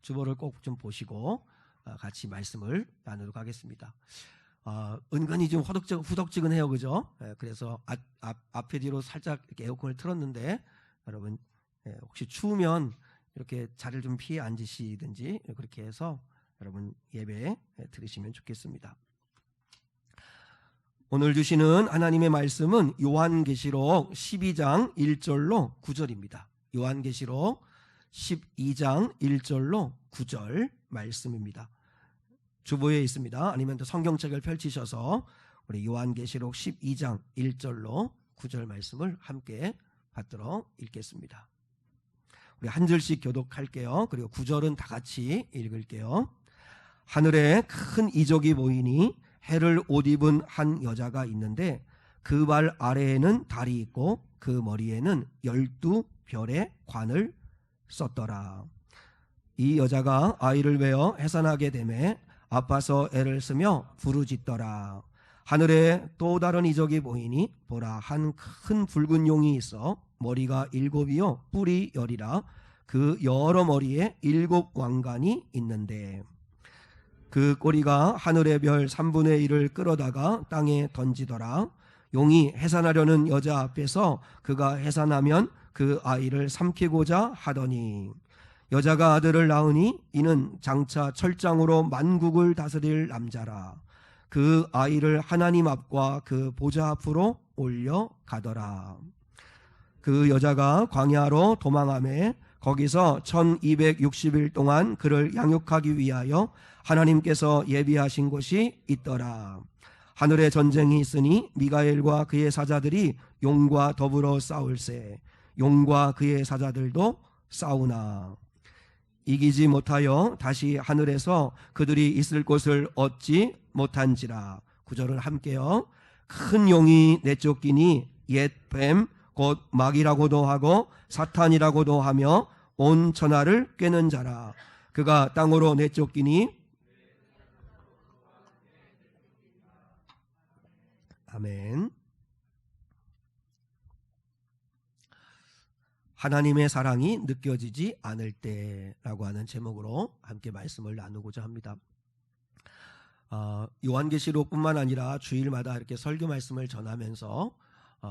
주보를 꼭 좀 보시고 같이 말씀을 나누도록 하겠습니다. 은근히 좀 후덕지근해요, 그죠? 그래서 앞에 뒤로 살짝 이렇게 에어컨을 틀었는데 여러분 혹시 추우면 이렇게 자리를 좀 피해 앉으시든지 그렇게 해서 여러분 예배 들으시면 좋겠습니다. 오늘 주시는 하나님의 말씀은 요한계시록 12장 1절로 9절입니다. 요한계시록 12장 1절로 9절 말씀입니다. 주보에 있습니다. 아니면 또 성경책을 펼치셔서 우리 요한계시록 12장 1절로 9절 말씀을 함께 받들어 읽겠습니다. 우리 한 절씩 교독할게요. 그리고 9절은 다 같이 읽을게요. 하늘에 큰 이적이 보이니 해를 옷 입은 한 여자가 있는데 그 발 아래에는 달이 있고 그 머리에는 12별의 관을 썼더라. 이 여자가 아이를 베어 해산하게 되매 아파서 애를 쓰며 부르짖더라. 하늘에 또 다른 이적이 보이니 보라, 한 큰 붉은 용이 있어 머리가 7이요 뿔이 10이라. 그 여러 머리에 7 왕관이 있는데 그 꼬리가 하늘의 별 3분의 1을 끌어다가 땅에 던지더라. 용이 해산하려는 여자 앞에서 그가 해산하면 그 아이를 삼키고자 하더니 여자가 아들을 낳으니 이는 장차 철장으로 만국을 다스릴 남자라. 그 아이를 하나님 앞과 그 보좌 앞으로 올려가더라. 그 여자가 광야로 도망하매 거기서 1260일 동안 그를 양육하기 위하여 하나님께서 예비하신 곳이 있더라. 하늘에 전쟁이 있으니 미가엘과 그의 사자들이 용과 더불어 싸울세. 용과 그의 사자들도 싸우나 이기지 못하여 다시 하늘에서 그들이 있을 곳을 얻지 못한지라. 9절을 함께요. 큰 용이 내쫓기니 옛 뱀 곧 마귀라고도 하고 사탄이라고도 하며 온 천하를 꿰는 자라. 그가 땅으로 내쫓기니 아멘. 하나님의 사랑이 느껴지지 않을 때라고 하는 제목으로 함께 말씀을 나누고자 합니다. 요한계시록뿐만 아니라 주일마다 이렇게 설교 말씀을 전하면서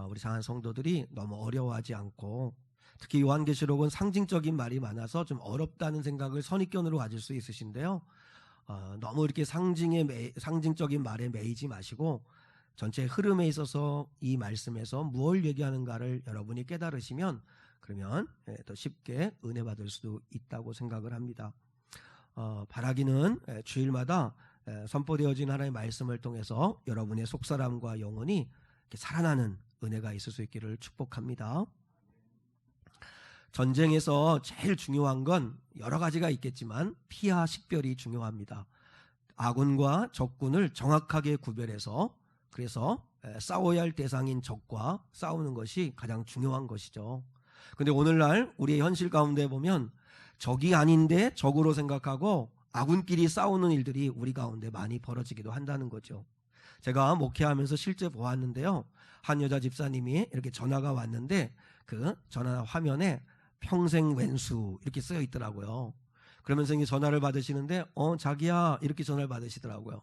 우리 사랑하는 성도들이 너무 어려워하지 않고, 특히 요한계시록은 상징적인 말이 많아서 좀 어렵다는 생각을 선입견으로 가질 수 있으신데요. 너무 이렇게 상징적인 말에 매이지 마시고 전체 흐름에 있어서 이 말씀에서 무엇을 얘기하는가를 여러분이 깨달으시면 그러면 더 쉽게 은혜 받을 수도 있다고 생각을 합니다. 바라기는 주일마다 선포되어진 하나님의 말씀을 통해서 여러분의 속사람과 영혼이 이렇게 살아나는 은혜가 있을 수 있기를 축복합니다. 전쟁에서 제일 중요한 건 여러 가지가 있겠지만 피하 식별이 중요합니다. 아군과 적군을 정확하게 구별해서, 그래서 싸워야 할 대상인 적과 싸우는 것이 가장 중요한 것이죠. 근데 오늘날 우리의 현실 가운데 보면 적이 아닌데 적으로 생각하고 아군끼리 싸우는 일들이 우리 가운데 많이 벌어지기도 한다는 거죠. 제가 목회하면서 실제 보았는데요. 한 여자 집사님이 이렇게 전화가 왔는데 그 전화 화면에 평생 왼수 이렇게 쓰여 있더라고요. 그러면서 이제 전화를 받으시는데 자기야 이렇게 전화를 받으시더라고요.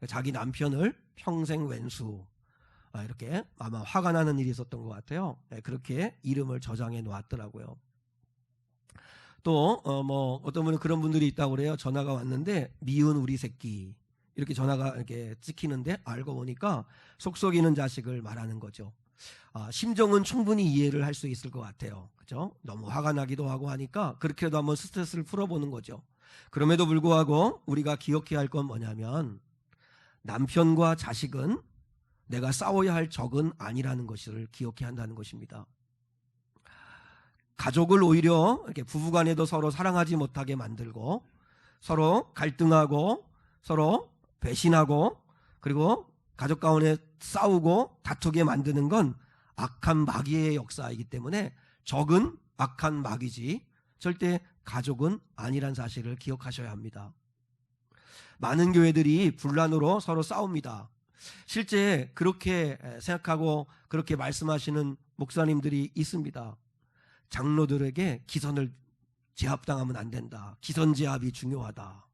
자기 남편을 평생 왼수, 이렇게 아마 화가 나는 일이 있었던 것 같아요. 그렇게 이름을 저장해 놓았더라고요. 또 어떤 분은 그런 분들이 있다고 그래요. 전화가 왔는데 미운 우리 새끼 이렇게 전화가 이렇게 찍히는데 알고 보니까 속썩이는 자식을 말하는 거죠. 심정은 충분히 이해를 할 수 있을 것 같아요. 그죠? 너무 화가 나기도 하고 하니까 그렇게라도 한번 스트레스를 풀어보는 거죠. 그럼에도 불구하고 우리가 기억해야 할 건 뭐냐면 남편과 자식은 내가 싸워야 할 적은 아니라는 것을 기억해야 한다는 것입니다. 가족을 오히려 이렇게 부부간에도 서로 사랑하지 못하게 만들고 서로 갈등하고 서로 배신하고 그리고 가족 가운데 싸우고 다투게 만드는 건 악한 마귀의 역사이기 때문에 적은 악한 마귀지 절대 가족은 아니란 사실을 기억하셔야 합니다. 많은 교회들이 분란으로 서로 싸웁니다. 실제 그렇게 생각하고 그렇게 말씀하시는 목사님들이 있습니다. 장로들에게 기선을 제압당하면 안 된다. 기선제압이 중요하다.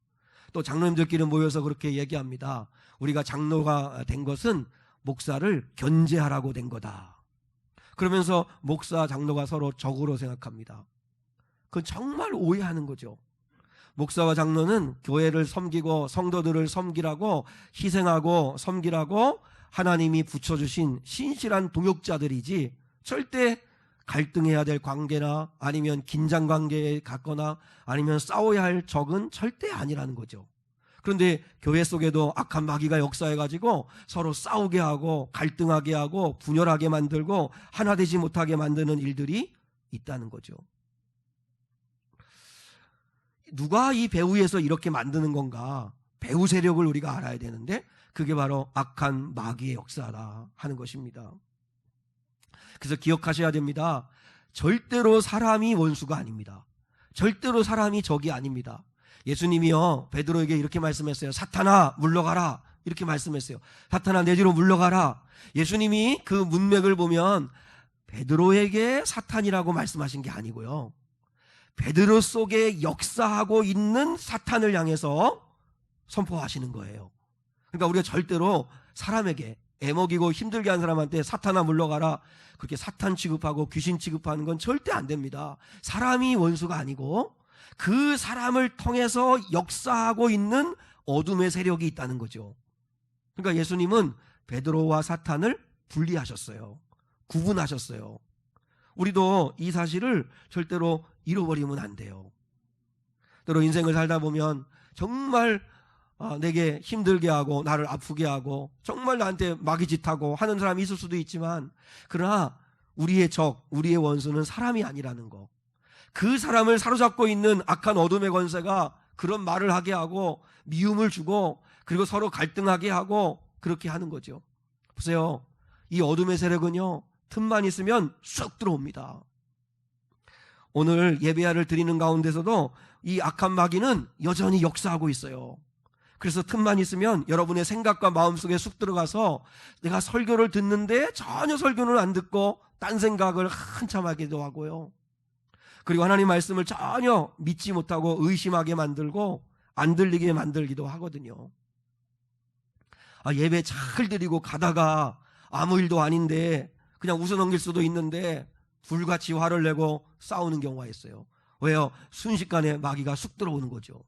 또 장로님들끼리 모여서 그렇게 얘기합니다. 우리가 장로가 된 것은 목사를 견제하라고 된 거다. 그러면서 목사, 장로가 서로 적으로 생각합니다. 그건 정말 오해하는 거죠. 목사와 장로는 교회를 섬기고 성도들을 섬기라고 희생하고 섬기라고 하나님이 붙여주신 신실한 동역자들이지 절대 갈등해야 될 관계나 아니면 긴장 관계에 갔거나 아니면 싸워야 할 적은 절대 아니라는 거죠. 그런데 교회 속에도 악한 마귀가 역사해가지고 서로 싸우게 하고 갈등하게 하고 분열하게 만들고 하나 되지 못하게 만드는 일들이 있다는 거죠. 누가 이 배후에서 이렇게 만드는 건가? 배후 세력을 우리가 알아야 되는데 그게 바로 악한 마귀의 역사다 하는 것입니다. 그래서 기억하셔야 됩니다. 절대로 사람이 원수가 아닙니다. 절대로 사람이 적이 아닙니다. 예수님이요 베드로에게 이렇게 말씀했어요. 사탄아 물러가라 이렇게 말씀했어요. 사탄아 내 뒤로 물러가라. 예수님이 그 문맥을 보면 베드로에게 사탄이라고 말씀하신 게 아니고요, 베드로 속에 역사하고 있는 사탄을 향해서 선포하시는 거예요. 그러니까 우리가 절대로 사람에게 애먹이고 힘들게 한 사람한테 사탄아 물러가라 그렇게 사탄 취급하고 귀신 취급하는 건 절대 안 됩니다. 사람이 원수가 아니고 그 사람을 통해서 역사하고 있는 어둠의 세력이 있다는 거죠. 그러니까 예수님은 베드로와 사탄을 분리하셨어요. 구분하셨어요. 우리도 이 사실을 절대로 잃어버리면 안 돼요. 때로 인생을 살다 보면 정말 내게 힘들게 하고 나를 아프게 하고 정말 나한테 마귀짓하고 하는 사람이 있을 수도 있지만, 그러나 우리의 적, 우리의 원수는 사람이 아니라는 거. 그 사람을 사로잡고 있는 악한 어둠의 권세가 그런 말을 하게 하고 미움을 주고 그리고 서로 갈등하게 하고 그렇게 하는 거죠. 보세요. 이 어둠의 세력은요 틈만 있으면 쑥 들어옵니다. 오늘 예배를 드리는 가운데서도 이 악한 마귀는 여전히 역사하고 있어요. 그래서 틈만 있으면 여러분의 생각과 마음속에 쑥 들어가서 내가 설교를 듣는데 전혀 설교는 안 듣고 딴 생각을 한참 하기도 하고요. 그리고 하나님 말씀을 전혀 믿지 못하고 의심하게 만들고 안 들리게 만들기도 하거든요. 예배 잘 드리고 가다가 아무 일도 아닌데 그냥 웃어넘길 수도 있는데 불같이 화를 내고 싸우는 경우가 있어요. 왜요? 순식간에 마귀가 쑥 들어오는 거죠.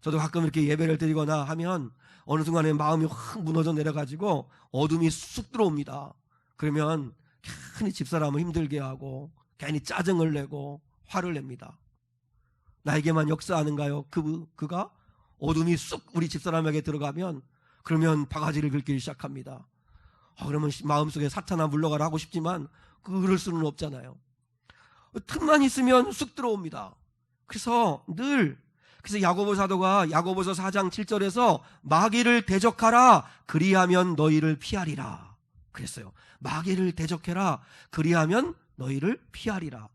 저도 가끔 이렇게 예배를 드리거나 하면 어느 순간에 마음이 확 무너져 내려가지고 어둠이 쑥 들어옵니다. 그러면 괜히 집사람을 힘들게 하고 괜히 짜증을 내고 화를 냅니다. 나에게만 역사하는가요? 그가 어둠이 쑥 우리 집사람에게 들어가면 그러면 바가지를 긁기 시작합니다. 그러면 마음속에 사탄아 물러가라 하고 싶지만 그럴 수는 없잖아요. 틈만 있으면 쑥 들어옵니다. 그래서 야고보 사도가 야고보서 4장 7절에서 마귀를 대적하라 그리하면 너희를 피하리라 그랬어요. 마귀를 대적해라 그리하면 너희를 피하리라.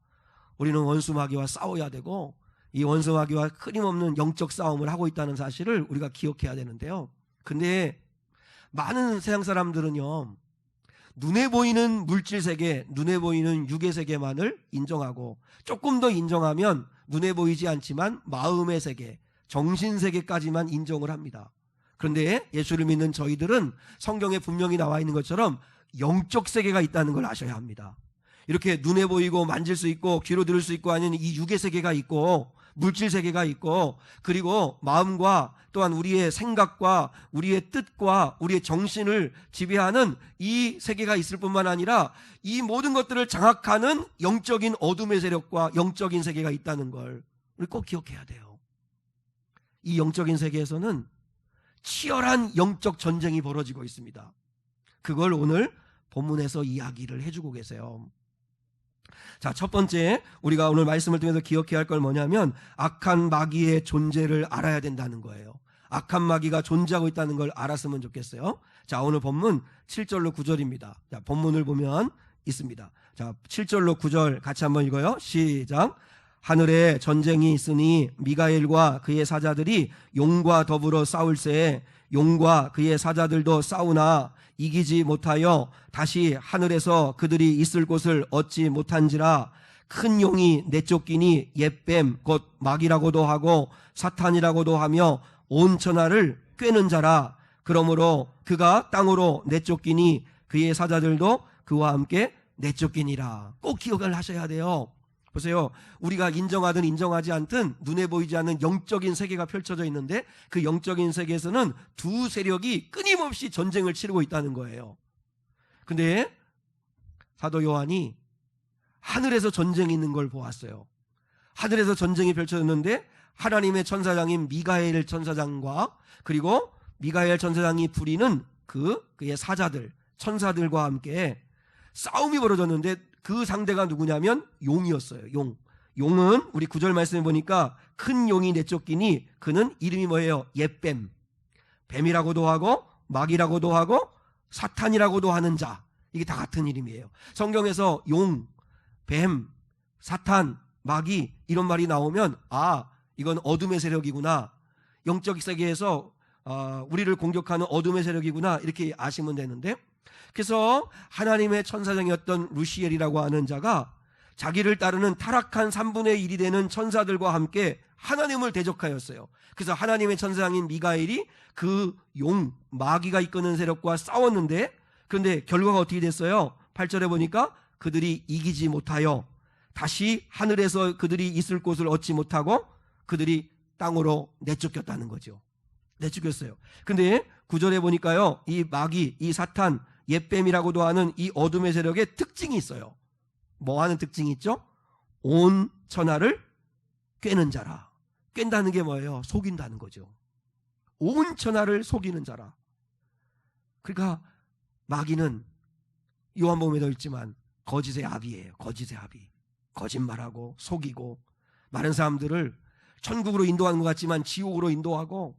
우리는 원수 마귀와 싸워야 되고 이 원수 마귀와 끊임없는 영적 싸움을 하고 있다는 사실을 우리가 기억해야 되는데요. 근데 많은 세상 사람들은요 눈에 보이는 물질 세계, 눈에 보이는 육의 세계만을 인정하고 조금 더 인정하면 눈에 보이지 않지만 마음의 세계, 정신 세계까지만 인정을 합니다. 그런데 예수를 믿는 저희들은 성경에 분명히 나와 있는 것처럼 영적 세계가 있다는 걸 아셔야 합니다. 이렇게 눈에 보이고 만질 수 있고 귀로 들을 수 있고 하는 이 육의 세계가 있고 물질 세계가 있고 그리고 마음과 또한 우리의 생각과 우리의 뜻과 우리의 정신을 지배하는 이 세계가 있을 뿐만 아니라 이 모든 것들을 장악하는 영적인 어둠의 세력과 영적인 세계가 있다는 걸 우리 꼭 기억해야 돼요. 이 영적인 세계에서는 치열한 영적 전쟁이 벌어지고 있습니다. 그걸 오늘 본문에서 이야기를 해주고 계세요. 자, 첫 번째 우리가 오늘 말씀을 통해서 기억해야 할 걸 뭐냐면 악한 마귀의 존재를 알아야 된다는 거예요. 악한 마귀가 존재하고 있다는 걸 알았으면 좋겠어요. 자, 오늘 본문 7절로 9절입니다. 자, 본문을 보면 있습니다. 자, 7절로 9절 같이 한번 읽어요. 시작. 하늘에 전쟁이 있으니 미가엘과 그의 사자들이 용과 더불어 싸울새 용과 그의 사자들도 싸우나 이기지 못하여 다시 하늘에서 그들이 있을 곳을 얻지 못한지라. 큰 용이 내쫓기니 옛뱀 곧 마귀라고도 하고 사탄이라고도 하며 온 천하를 꿰는 자라. 그러므로 그가 땅으로 내쫓기니 그의 사자들도 그와 함께 내쫓기니라. 꼭 기억을 하셔야 돼요. 보세요. 우리가 인정하든 인정하지 않든 눈에 보이지 않는 영적인 세계가 펼쳐져 있는데 그 영적인 세계에서는 두 세력이 끊임없이 전쟁을 치르고 있다는 거예요. 근데 사도 요한이 하늘에서 전쟁이 있는 걸 보았어요. 하늘에서 전쟁이 펼쳐졌는데 하나님의 천사장인 미가엘 천사장과 그리고 미가엘 천사장이 부리는 그의 사자들, 천사들과 함께 싸움이 벌어졌는데 그 상대가 누구냐면 용이었어요. 용은 우리 9절 말씀해 보니까 큰 용이 내쫓기니 그는 이름이 뭐예요? 옛뱀. 뱀이라고도 하고 마귀라고도 하고 사탄이라고도 하는 자. 이게 다 같은 이름이에요. 성경에서 용, 뱀, 사탄, 마귀 이런 말이 나오면 이건 어둠의 세력이구나. 영적 세계에서 우리를 공격하는 어둠의 세력이구나 이렇게 아시면 되는데, 그래서 하나님의 천사장이었던 루시엘이라고 하는 자가 자기를 따르는 타락한 3분의 1이 되는 천사들과 함께 하나님을 대적하였어요. 그래서 하나님의 천사장인 미가엘이 그 용, 마귀가 이끄는 세력과 싸웠는데, 그런데 결과가 어떻게 됐어요? 8절에 보니까 그들이 이기지 못하여 다시 하늘에서 그들이 있을 곳을 얻지 못하고 그들이 땅으로 내쫓겼다는 거죠. 내쫓겼어요. 근데 9절에 보니까요, 이 마귀, 이 사탄, 옛뱀이라고도 하는 이 어둠의 세력의 특징이 있어요. 뭐 하는 특징이 있죠? 온 천하를 꿰는 자라. 꿰다는 게 뭐예요? 속인다는 거죠. 온 천하를 속이는 자라. 그러니까 마귀는 요한복음에도 있지만 거짓의 아비예요. 거짓의 아비. 거짓말하고 속이고 많은 사람들을 천국으로 인도하는 것 같지만 지옥으로 인도하고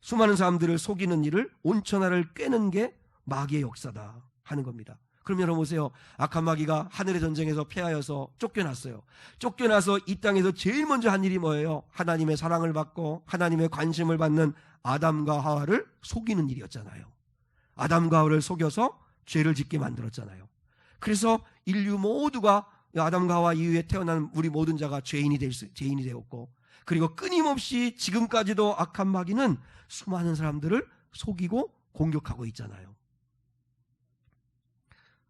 수많은 사람들을 속이는 일을 온 천하를 꿰는 게 마귀의 역사다 하는 겁니다. 그럼 여러분 보세요. 악한 마귀가 하늘의 전쟁에서 패하여서 쫓겨났어요. 쫓겨나서 이 땅에서 제일 먼저 한 일이 뭐예요? 하나님의 사랑을 받고 하나님의 관심을 받는 아담과 하와를 속이는 일이었잖아요. 아담과 하와를 속여서 죄를 짓게 만들었잖아요. 그래서 인류 모두가 아담과 하와 이후에 태어난 우리 모든 자가 죄인이 되었고, 그리고 끊임없이 지금까지도 악한 마귀는 수많은 사람들을 속이고 공격하고 있잖아요.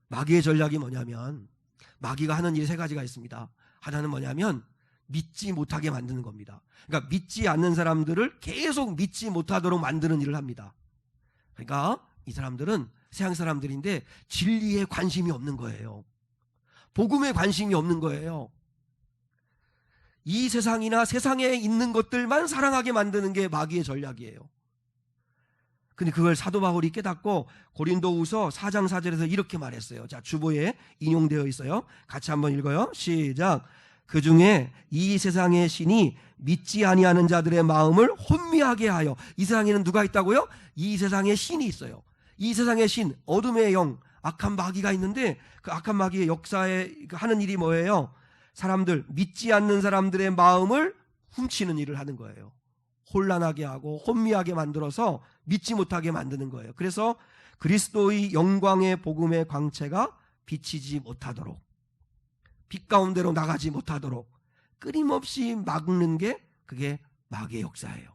마귀의 전략이 뭐냐면, 마귀가 하는 일이 세 가지가 있습니다. 하나는 뭐냐면 믿지 못하게 만드는 겁니다. 그러니까 믿지 않는 사람들을 계속 믿지 못하도록 만드는 일을 합니다. 그러니까 이 사람들은 세상 사람들인데 진리에 관심이 없는 거예요. 복음에 관심이 없는 거예요. 이 세상이나 세상에 있는 것들만 사랑하게 만드는 게 마귀의 전략이에요. 근데 그걸 사도 바울이 깨닫고 고린도후서 4장 4절에서 이렇게 말했어요. 자, 주보에 인용되어 있어요. 같이 한번 읽어요. 시작. 그 중에 이 세상의 신이 믿지 아니하는 자들의 마음을 혼미하게 하여. 이 세상에는 누가 있다고요? 이 세상의 신이 있어요. 이 세상의 신, 어둠의 영, 악한 마귀가 있는데 그 악한 마귀의 역사에 하는 일이 뭐예요? 사람들, 믿지 않는 사람들의 마음을 훔치는 일을 하는 거예요. 혼란하게 하고 혼미하게 만들어서 믿지 못하게 만드는 거예요. 그래서 그리스도의 영광의 복음의 광채가 비치지 못하도록, 빛 가운데로 나가지 못하도록 끊임없이 막는 게 그게 마귀의 역사예요.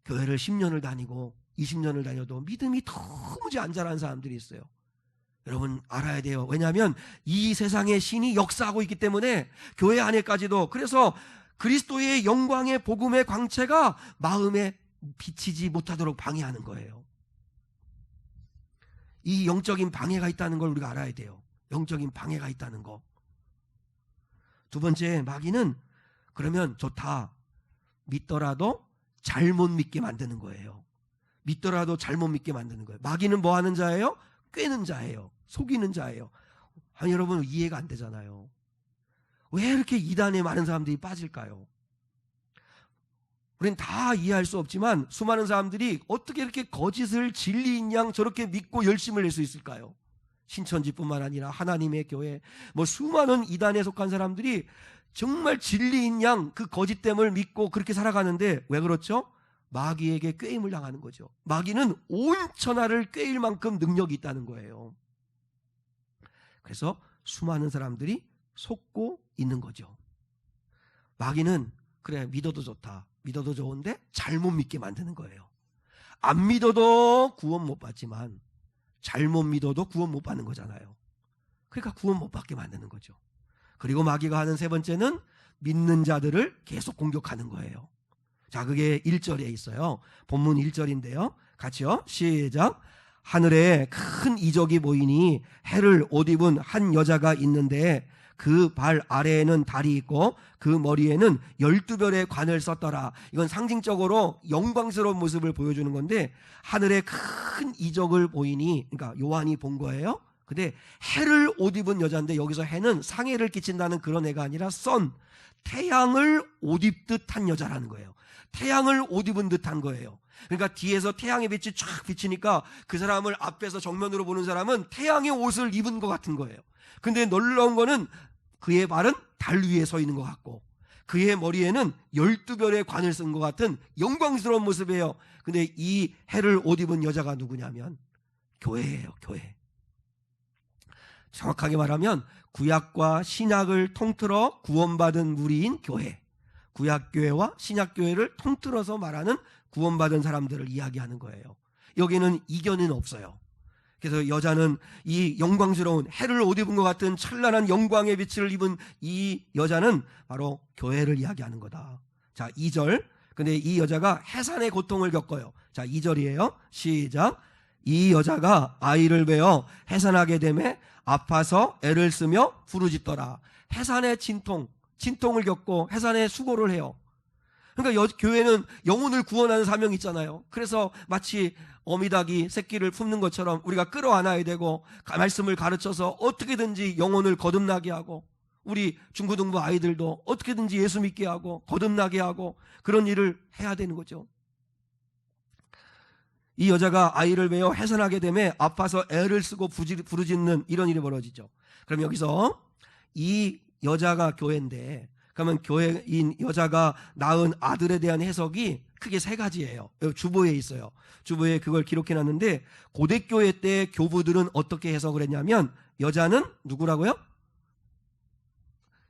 교회를 10년을 다니고 20년을 다녀도 믿음이 도무지 안 자란 사람들이 있어요. 여러분 알아야 돼요. 왜냐하면 이 세상의 신이 역사하고 있기 때문에 교회 안에까지도. 그래서 그리스도의 영광의 복음의 광채가 마음에 비치지 못하도록 방해하는 거예요. 이 영적인 방해가 있다는 걸 우리가 알아야 돼요. 영적인 방해가 있다는 거. 두 번째, 마귀는 그러면 좋다, 믿더라도 잘못 믿게 만드는 거예요. 믿더라도 잘못 믿게 만드는 거예요. 마귀는 뭐 하는 자예요? 꿰는 자예요. 속이는 자예요. 아니, 여러분 이해가 안 되잖아요. 왜 이렇게 이단에 많은 사람들이 빠질까요? 우리는 다 이해할 수 없지만 수많은 사람들이 어떻게 이렇게 거짓을 진리인 양 저렇게 믿고 열심을 낼 수 있을까요? 신천지뿐만 아니라 하나님의 교회, 수많은 이단에 속한 사람들이 정말 진리인 양 그 거짓됨을 믿고 그렇게 살아가는데 왜 그렇죠? 마귀에게 꾀임을 당하는 거죠. 마귀는 온 천하를 꾀일 만큼 능력이 있다는 거예요. 그래서 수많은 사람들이 속고 있는 거죠. 마귀는 그래 믿어도 좋다, 믿어도 좋은데 잘못 믿게 만드는 거예요. 안 믿어도 구원 못 받지만 잘못 믿어도 구원 못 받는 거잖아요. 그러니까 구원 못 받게 만드는 거죠. 그리고 마귀가 하는 세 번째는 믿는 자들을 계속 공격하는 거예요. 자, 그게 1절에 있어요. 본문 1절인데요. 같이요. 시작. 하늘에 큰 이적이 보이니 해를 옷 입은 한 여자가 있는데 그 발 아래에는 달이 있고 그 머리에는 12별의 관을 썼더라. 이건 상징적으로 영광스러운 모습을 보여주는 건데, 하늘에 큰 이적을 보이니, 그러니까 요한이 본 거예요. 근데 해를 옷 입은 여자인데, 여기서 해는 상해를 끼친다는 그런 애가 아니라 태양을 옷 입듯 한 여자라는 거예요. 태양을 옷 입은 듯한 거예요. 그러니까 뒤에서 태양의 빛이 쫙 비치니까 그 사람을 앞에서 정면으로 보는 사람은 태양의 옷을 입은 것 같은 거예요. 근데 놀라운 거는 그의 발은 달 위에 서 있는 것 같고 그의 머리에는 12별의 관을 쓴 것 같은 영광스러운 모습이에요. 근데 이 해를 옷 입은 여자가 누구냐면 교회예요. 교회. 정확하게 말하면 구약과 신약을 통틀어 구원받은 무리인 교회, 구약교회와 신약교회를 통틀어서 말하는 구원받은 사람들을 이야기하는 거예요. 여기는 이견은 없어요. 그래서 여자는 이 영광스러운 해를 옷 입은 것 같은 찬란한 영광의 빛을 입은 이 여자는 바로 교회를 이야기하는 거다. 자, 2절. 근데 이 여자가 해산의 고통을 겪어요. 자, 2절이에요. 시작. 이 여자가 아이를 베어 해산하게 되매 아파서 애를 쓰며 부르짖더라. 해산의 진통을 겪고 해산의 수고를 해요. 그러니까 교회는 영혼을 구원하는 사명이 있잖아요. 그래서 마치 어미닭이 새끼를 품는 것처럼 우리가 끌어안아야 되고 말씀을 가르쳐서 어떻게든지 영혼을 거듭나게 하고, 우리 중고등부 아이들도 어떻게든지 예수 믿게 하고 거듭나게 하고 그런 일을 해야 되는 거죠. 이 여자가 아이를 베어 해산하게 되면 아파서 애를 쓰고 부르짖는 이런 일이 벌어지죠. 그럼 여기서 이 여자가 교회인데, 그러면 교회인 여자가 낳은 아들에 대한 해석이 크게 세 가지예요. 주보에 있어요. 주보에 그걸 기록해놨는데, 고대교회 때 교부들은 어떻게 해석을 했냐면, 여자는 누구라고요?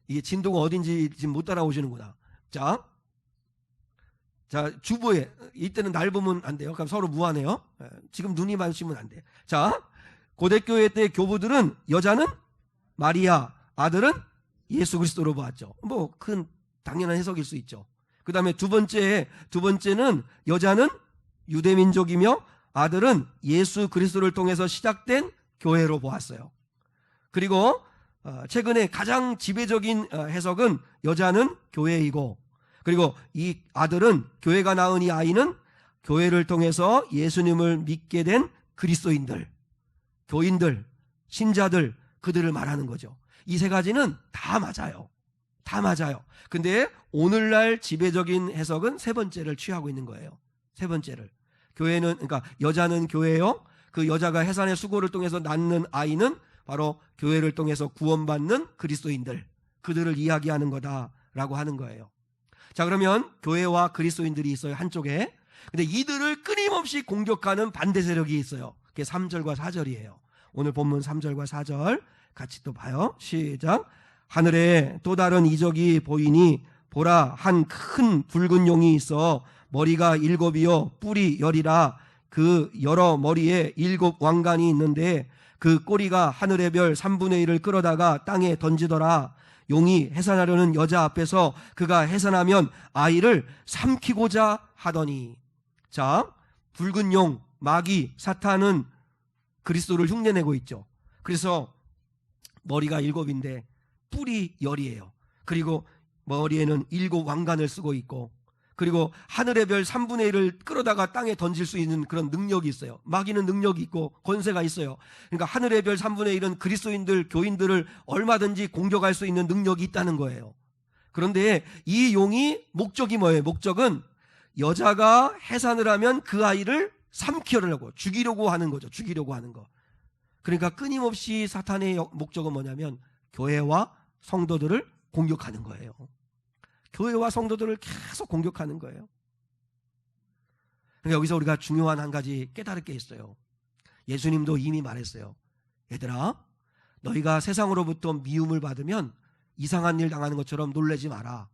이게 진도가 어딘지 지금 못 따라오시는구나. 자, 주보에, 이때는 날 보면 안 돼요. 그럼 서로 무한해요. 지금 눈이 마주치면 안 돼. 자, 고대교회 때 교부들은 여자는 마리아, 아들은 예수 그리스도로 보았죠. 뭐 큰 당연한 해석일 수 있죠. 그 다음에 두 번째는 여자는 유대민족이며 아들은 예수 그리스도를 통해서 시작된 교회로 보았어요. 그리고 최근에 가장 지배적인 해석은 여자는 교회이고, 그리고 이 아들은, 교회가 낳은 이 아이는 교회를 통해서 예수님을 믿게 된 그리스도인들, 교인들, 신자들, 그들을 말하는 거죠. 이 세 가지는 다 맞아요. 다 맞아요. 근데 오늘날 지배적인 해석은 세 번째를 취하고 있는 거예요. 세 번째를. 교회는, 그러니까 여자는 교회요. 그 여자가 해산의 수고를 통해서 낳는 아이는 바로 교회를 통해서 구원받는 그리스도인들, 그들을 이야기하는 거다라고 하는 거예요. 자, 그러면 교회와 그리스도인들이 있어요, 한쪽에. 근데 이들을 끊임없이 공격하는 반대 세력이 있어요. 그게 3절과 4절이에요. 오늘 본문 3절과 4절 같이 또 봐요. 시작. 하늘에 또 다른 이적이 보이니 보라, 한 큰 붉은 용이 있어 머리가 7이요 뿔이 10이라. 그 여러 머리에 7 왕관이 있는데 그 꼬리가 하늘의 별 3분의 1을 끌어다가 땅에 던지더라. 용이 해산하려는 여자 앞에서 그가 해산하면 아이를 삼키고자 하더니. 자, 붉은 용, 마귀, 사탄은 그리스도를 흉내내고 있죠. 그래서 머리가 7인데 뿔이 10이에요. 그리고 머리에는 7 왕관을 쓰고 있고, 그리고 하늘의 별 3분의 1을 끌어다가 땅에 던질 수 있는 그런 능력이 있어요. 마귀는 능력이 있고 권세가 있어요. 그러니까 하늘의 별 3분의 1은 그리스도인들, 교인들을 얼마든지 공격할 수 있는 능력이 있다는 거예요. 그런데 이 용이 목적이 뭐예요? 목적은 여자가 해산을 하면 그 아이를 삼키려고, 죽이려고 하는 거죠. 죽이려고 하는 거. 그러니까 끊임없이 사탄의 목적은 뭐냐면 교회와 성도들을 공격하는 거예요. 교회와 성도들을 계속 공격하는 거예요. 그러니까 여기서 우리가 중요한 한 가지 깨달을 게 있어요. 예수님도 이미 말했어요. 얘들아, 너희가 세상으로부터 미움을 받으면 이상한 일 당하는 것처럼 놀라지 마라.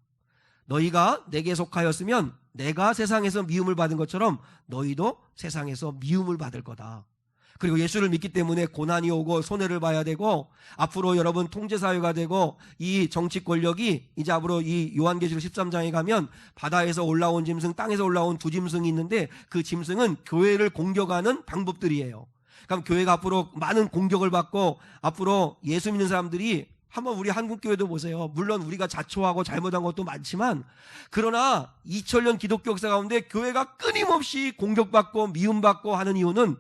너희가 내게 속하였으면 내가 세상에서 미움을 받은 것처럼 너희도 세상에서 미움을 받을 거다. 그리고 예수를 믿기 때문에 고난이 오고 손해를 봐야 되고, 앞으로 여러분 통제사회가 되고, 이 정치 권력이 이제 앞으로 이 요한계시록 13장에 가면 바다에서 올라온 짐승, 땅에서 올라온 두 짐승이 있는데, 그 짐승은 교회를 공격하는 방법들이에요. 그럼 교회가 앞으로 많은 공격을 받고, 앞으로 예수 믿는 사람들이, 한번 우리 한국교회도 보세요. 물론 우리가 자초하고 잘못한 것도 많지만, 그러나 2000년 기독교 역사 가운데 교회가 끊임없이 공격받고 미움받고 하는 이유는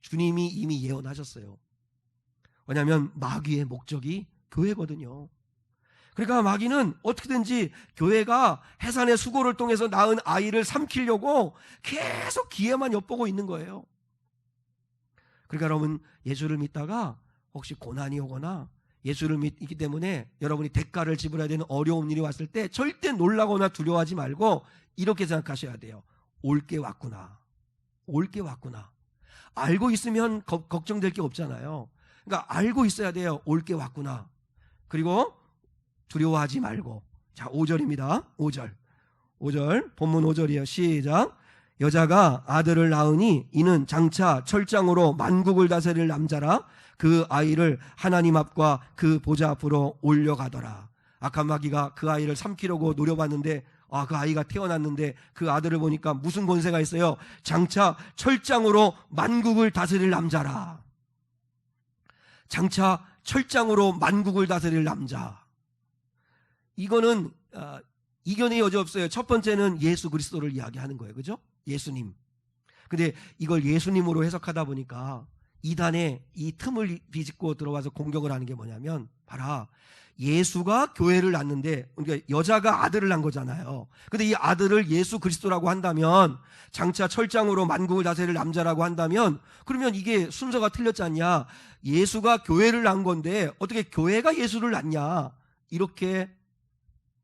주님이 이미 예언하셨어요. 왜냐하면 마귀의 목적이 교회거든요. 그러니까 마귀는 어떻게든지 교회가 해산의 수고를 통해서 낳은 아이를 삼키려고 계속 기회만 엿보고 있는 거예요. 그러니까 여러분, 예수를 믿다가 혹시 고난이 오거나 예수를 믿기 때문에 여러분이 대가를 지불해야 되는 어려운 일이 왔을 때 절대 놀라거나 두려워하지 말고 이렇게 생각하셔야 돼요. 올 게 왔구나. 올 게 왔구나. 알고 있으면 걱정될 게 없잖아요. 그러니까 알고 있어야 돼요. 올 게 왔구나. 그리고 두려워하지 말고. 자, 5절입니다. 5절. 본문 5절이에요. 시작. 여자가 아들을 낳으니 이는 장차 철장으로 만국을 다스릴 남자라. 그 아이를 하나님 앞과 그 보좌 앞으로 올려가더라. 악한 마귀가 그 아이를 삼키려고 노려봤는데, 그 아이가 태어났는데 그 아들을 보니까 무슨 권세가 있어요? 장차 철장으로 만국을 다스릴 남자라. 장차 철장으로 만국을 다스릴 남자. 이거는 이견의 여지 없어요. 첫 번째는 예수 그리스도를 이야기하는 거예요. 그죠? 예수님. 근데 이걸 예수님으로 해석하다 보니까 이단에 이 틈을 비집고 들어와서 공격을 하는 게 뭐냐면, 봐라, 예수가 교회를 낳는데, 그러니까 여자가 아들을 낳은 거잖아요. 근데 이 아들을 예수 그리스도라고 한다면, 장차 철장으로 만국을 다스릴 남자라고 한다면, 그러면 이게 순서가 틀렸지 않냐? 예수가 교회를 낳은 건데 어떻게 교회가 예수를 낳냐? 이렇게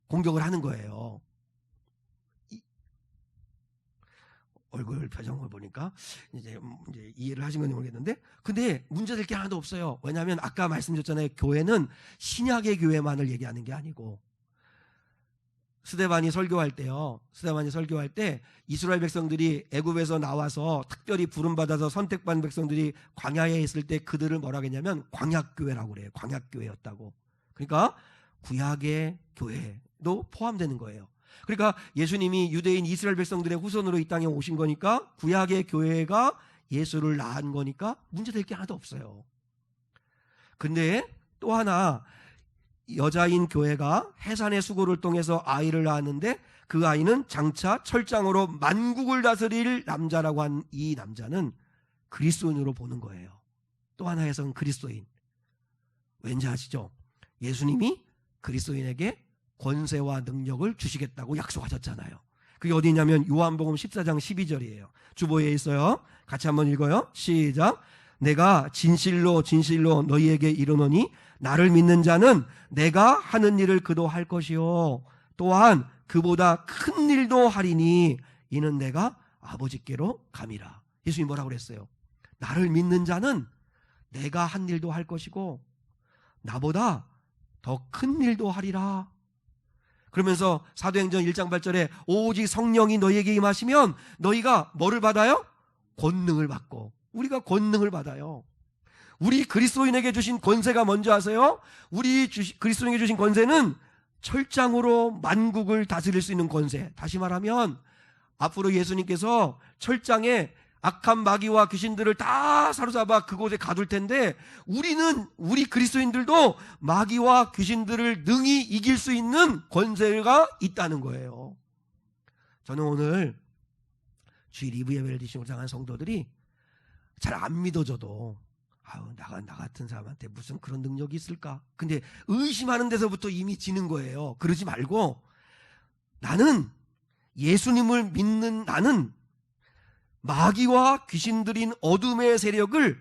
공격을 하는 거예요. 얼굴 표정을 보니까 이제 이해를 하신 건지 모르겠는데, 근데 문제될 게 하나도 없어요. 왜냐하면 아까 말씀드렸잖아요. 교회는 신약의 교회만을 얘기하는 게 아니고, 스데반이 설교할 때 이스라엘 백성들이 애굽에서 나와서 특별히 부름받아서 선택받은 백성들이 광야에 있을 때 그들을 뭐라고 했냐면 광약교회라고 그래요. 광약교회였다고. 그러니까 구약의 교회도 포함되는 거예요. 그러니까 예수님이 유대인 이스라엘 백성들의 후손으로 이 땅에 오신 거니까 구약의 교회가 예수를 낳은 거니까 문제될 게 하나도 없어요. 근데 또 하나, 여자인 교회가 해산의 수고를 통해서 아이를 낳았는데 그 아이는 장차 철장으로 만국을 다스릴 남자라고 한 이 남자는 그리스도인으로 보는 거예요. 또 하나 해석은 그리스도인. 왠지 아시죠? 예수님이 그리스도인에게 권세와 능력을 주시겠다고 약속하셨잖아요. 그게 어디냐면 요한복음 14장 12절이에요. 주보에 있어요. 같이 한번 읽어요. 시작. 내가 진실로 진실로 너희에게 이르노니 나를 믿는 자는 내가 하는 일을 그도 할 것이요 또한 그보다 큰 일도 하리니 이는 내가 아버지께로 감이라. 예수님이 뭐라고 그랬어요? 나를 믿는 자는 내가 한 일도 할 것이고 나보다 더 큰 일도 하리라. 그러면서 사도행전 1장 8절에 오직 성령이 너희에게 임하시면 너희가 뭐를 받아요? 권능을 받고. 우리가 권능을 받아요. 우리 그리스도인에게 주신 권세가 뭔지 아세요? 그리스도인에게 주신 권세는 철장으로 만국을 다스릴 수 있는 권세. 다시 말하면 앞으로 예수님께서 철장에 악한 마귀와 귀신들을 다 사로잡아 그곳에 가둘 텐데, 우리 그리스도인들도 마귀와 귀신들을 능히 이길 수 있는 권세가 있다는 거예요. 저는 오늘 주일 2부 예배를 드신 우리 사랑하는 성도들이 잘 안 믿어져도 나 같은 사람한테 무슨 그런 능력이 있을까? 근데 의심하는 데서부터 이미 지는 거예요. 그러지 말고, 나는 예수님을 믿는 나는 마귀와 귀신들인 어둠의 세력을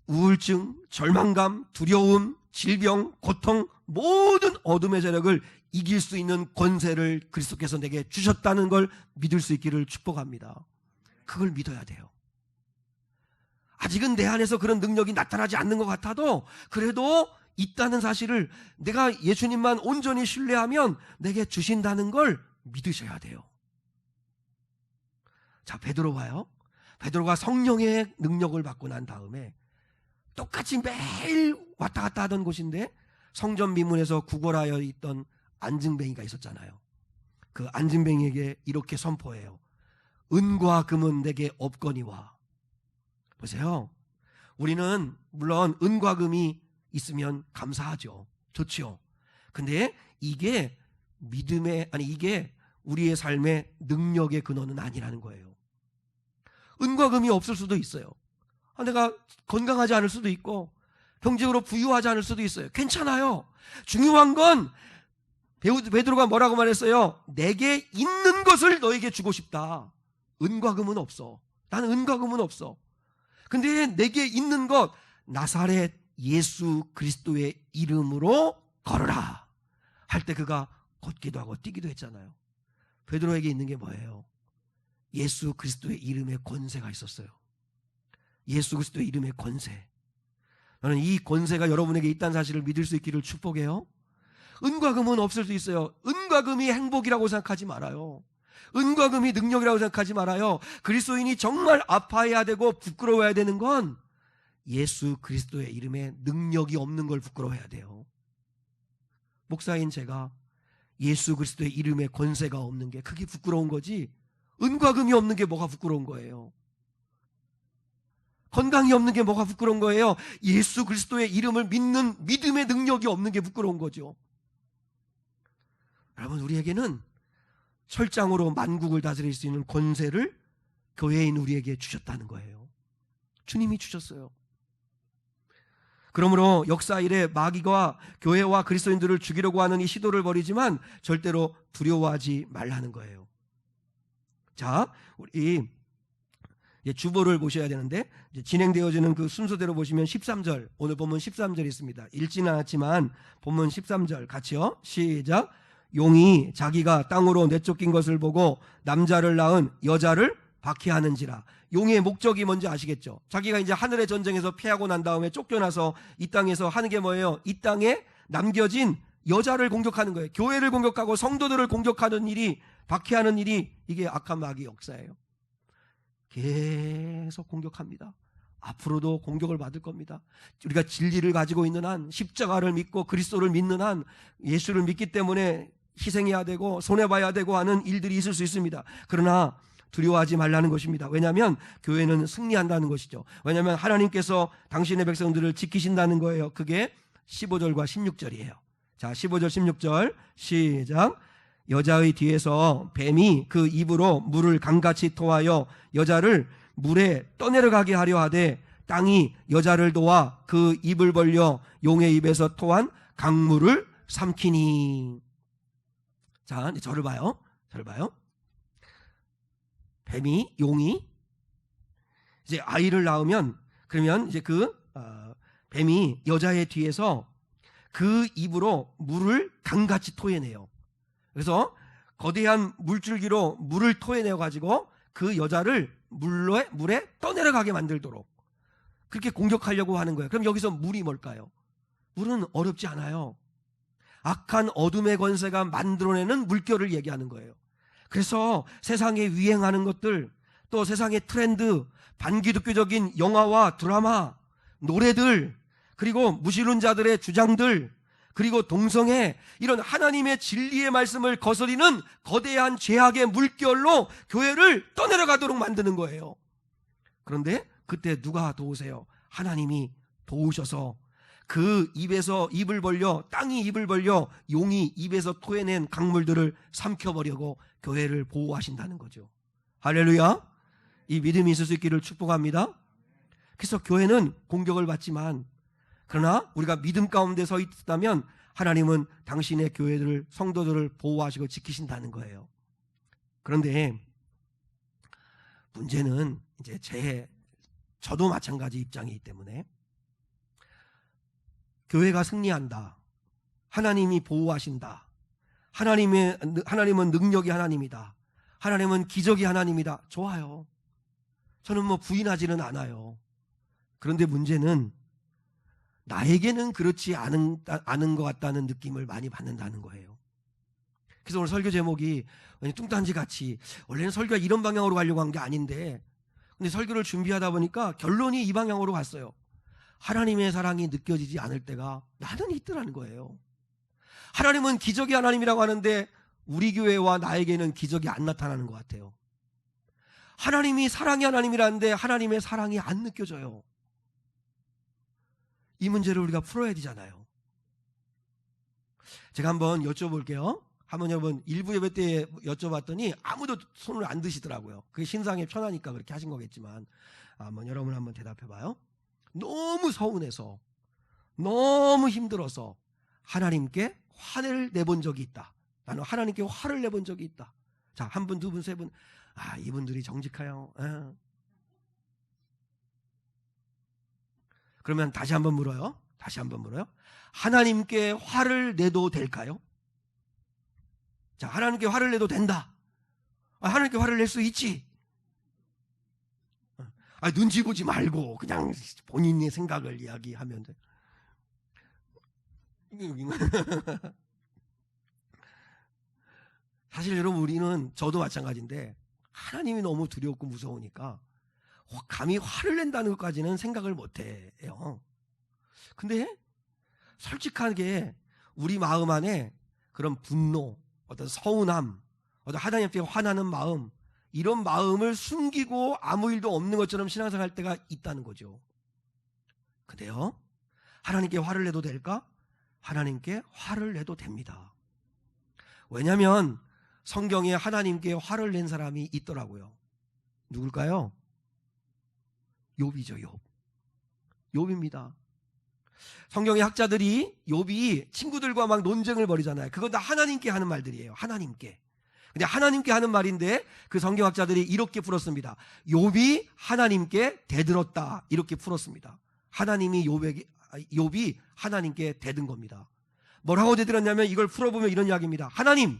우울증, 절망감, 두려움, 질병, 고통, 모든 어둠의 세력을 이길 수 있는 권세를 그리스도께서 내게 주셨다는 걸 믿을 수 있기를 축복합니다. 그걸 믿어야 돼요. 아직은 내 안에서 그런 능력이 나타나지 않는 것 같아도 그래도 있다는 사실을 내가 예수님만 온전히 신뢰하면 내게 주신다는 걸 믿으셔야 돼요. 자, 베드로 봐요. 베드로가 성령의 능력을 받고 난 다음에 똑같이 매일 왔다 갔다 하던 곳인데 성전 미문에서 구걸하여 있던 안증뱅이가 있었잖아요. 그 안증뱅이에게 이렇게 선포해요. 은과 금은 내게 없거니와. 보세요. 우리는 물론 은과 금이 있으면 감사하죠. 좋죠. 근데 이게 이게 우리의 삶의 능력의 근원은 아니라는 거예요. 은과 금이 없을 수도 있어요. 내가 건강하지 않을 수도 있고 경제적으로 부유하지 않을 수도 있어요. 괜찮아요. 중요한 건 베드로가 뭐라고 말했어요? 내게 있는 것을 너에게 주고 싶다. 은과 금은 없어. 나는 은과 금은 없어. 근데 내게 있는 것, 나사렛 예수 그리스도의 이름으로 걸어라 할 때 그가 걷기도 하고 뛰기도 했잖아요. 베드로에게 있는 게 뭐예요? 예수 그리스도의 이름의 권세가 있었어요. 예수 그리스도의 이름의 권세. 저는 이 권세가 여러분에게 있다는 사실을 믿을 수 있기를 축복해요. 은과 금은 없을 수 있어요. 은과 금이 행복이라고 생각하지 말아요. 은과 금이 능력이라고 생각하지 말아요. 그리스도인이 정말 아파해야 되고 부끄러워야 되는 건 예수 그리스도의 이름에 능력이 없는 걸 부끄러워해야 돼요. 목사인 제가 예수 그리스도의 이름에 권세가 없는 게 그게 부끄러운 거지, 은과 금이 없는 게 뭐가 부끄러운 거예요? 건강이 없는 게 뭐가 부끄러운 거예요? 예수 그리스도의 이름을 믿는 믿음의 능력이 없는 게 부끄러운 거죠. 여러분, 우리에게는 철장으로 만국을 다스릴 수 있는 권세를 교회인 우리에게 주셨다는 거예요. 주님이 주셨어요. 그러므로 역사 이래 마귀가 교회와 그리스도인들을 죽이려고 하는 이 시도를 벌이지만 절대로 두려워하지 말라는 거예요. 자, 우리 주보를 보셔야 되는데 진행되어지는 그 순서대로 보시면 13절, 오늘 본문 13절이 있습니다. 읽지는 않았지만 본문 13절 같이요. 시작. 용이 자기가 땅으로 내쫓긴 것을 보고 남자를 낳은 여자를 박해하는지라. 용의 목적이 뭔지 아시겠죠? 자기가 이제 하늘의 전쟁에서 패하고 난 다음에 쫓겨나서 이 땅에서 하는 게 뭐예요? 이 땅에 남겨진 여자를 공격하는 거예요. 교회를 공격하고 성도들을 공격하는 일이, 박해하는 일이, 이게 악한 마귀의 역사예요. 계속 공격합니다. 앞으로도 공격을 받을 겁니다. 우리가 진리를 가지고 있는 한, 십자가를 믿고 그리스도를 믿는 한, 예수를 믿기 때문에 희생해야 되고 손해봐야 되고 하는 일들이 있을 수 있습니다. 그러나 두려워하지 말라는 것입니다. 왜냐하면 교회는 승리한다는 것이죠. 왜냐하면 하나님께서 당신의 백성들을 지키신다는 거예요. 그게 15절과 16절이에요. 자, 15절 16절 시작. 여자의 뒤에서 뱀이 그 입으로 물을 강같이 토하여 여자를 물에 떠내려가게 하려 하되 땅이 여자를 도와 그 입을 벌려 용의 입에서 토한 강물을 삼키니. 자, 저를 봐요. 용이 이제 아이를 낳으면, 그러면 이제 뱀이 여자의 뒤에서 그 입으로 물을 강같이 토해내요. 그래서 거대한 물줄기로 물을 토해내어 가지고 그 여자를 물에 떠내려가게 만들도록 그렇게 공격하려고 하는 거예요. 그럼 여기서 물이 뭘까요? 물은 어렵지 않아요. 악한 어둠의 권세가 만들어내는 물결을 얘기하는 거예요. 그래서 세상에 유행하는 것들, 또 세상의 트렌드, 반기독교적인 영화와 드라마, 노래들, 그리고 무신론자들의 주장들, 그리고 동성애, 이런 하나님의 진리의 말씀을 거스리는 거대한 죄악의 물결로 교회를 떠내려가도록 만드는 거예요. 그런데 그때 누가 도우세요? 하나님이 도우셔서 그 입에서 입을 벌려, 땅이 입을 벌려 용이 입에서 토해낸 강물들을 삼켜버리고 교회를 보호하신다는 거죠. 할렐루야. 이 믿음이 있을 수 있기를 축복합니다. 그래서 교회는 공격을 받지만, 그러나 우리가 믿음 가운데 서 있다면 하나님은 당신의 교회들을, 성도들을 보호하시고 지키신다는 거예요. 그런데 문제는 이제 저도 마찬가지 입장이기 때문에, 교회가 승리한다, 하나님이 보호하신다, 하나님은 능력이 하나님이다, 하나님은 기적이 하나님이다, 좋아요. 저는 부인하지는 않아요. 그런데 문제는 나에게는 그렇지 않은 것 같다는 느낌을 많이 받는다는 거예요. 그래서 오늘 설교 제목이 뚱딴지 같이, 원래는 설교가 이런 방향으로 가려고 한 게 아닌데, 근데 설교를 준비하다 보니까 결론이 이 방향으로 갔어요. 하나님의 사랑이 느껴지지 않을 때가 나는 있더라는 거예요. 하나님은 기적의 하나님이라고 하는데 우리 교회와 나에게는 기적이 안 나타나는 것 같아요. 하나님이 사랑의 하나님이라는데 하나님의 사랑이 안 느껴져요. 이 문제를 우리가 풀어야 되잖아요. 제가 한번 여쭤볼게요. 한번 여러분 일부 예배 때 여쭤봤더니 아무도 손을 안 드시더라고요. 그게 신상에 편하니까 그렇게 하신 거겠지만, 한번 여러분 한번 대답해 봐요. 너무 서운해서, 너무 힘들어서 하나님께 화를 내본 적이 있다. 나는 하나님께 화를 내본 적이 있다. 자, 한 분, 두 분, 세 분. 이분들이 정직해요. 그러면 다시 한번 물어요. 하나님께 화를 내도 될까요? 자, 하나님께 화를 내도 된다. 하나님께 화를 낼 수 있지. 눈치 보지 말고 그냥 본인의 생각을 이야기하면 돼. 사실 여러분, 우리는, 저도 마찬가지인데 하나님이 너무 두렵고 무서우니까 감히 화를 낸다는 것까지는 생각을 못해요. 근데 솔직하게 우리 마음 안에 그런 분노, 어떤 서운함, 어떤 하나님 앞에 화나는 마음, 이런 마음을 숨기고 아무 일도 없는 것처럼 신앙생활 할 때가 있다는 거죠. 근데요, 하나님께 화를 내도 될까? 하나님께 화를 내도 됩니다. 왜냐하면 성경에 하나님께 화를 낸 사람이 있더라고요. 누굴까요? 욥이죠. 욥입니다. 성경의 학자들이 욥이 친구들과 막 논쟁을 벌이잖아요. 그건 다 하나님께 하는 말들이에요. 하나님께. 근데 하나님께 하는 말인데 그 성경학자들이 이렇게 풀었습니다. 욥이 하나님께 대들었다, 이렇게 풀었습니다. 하나님이 욥이 하나님께 대든 겁니다. 뭐라고 대들었냐면 이걸 풀어보면 이런 이야기입니다. 하나님,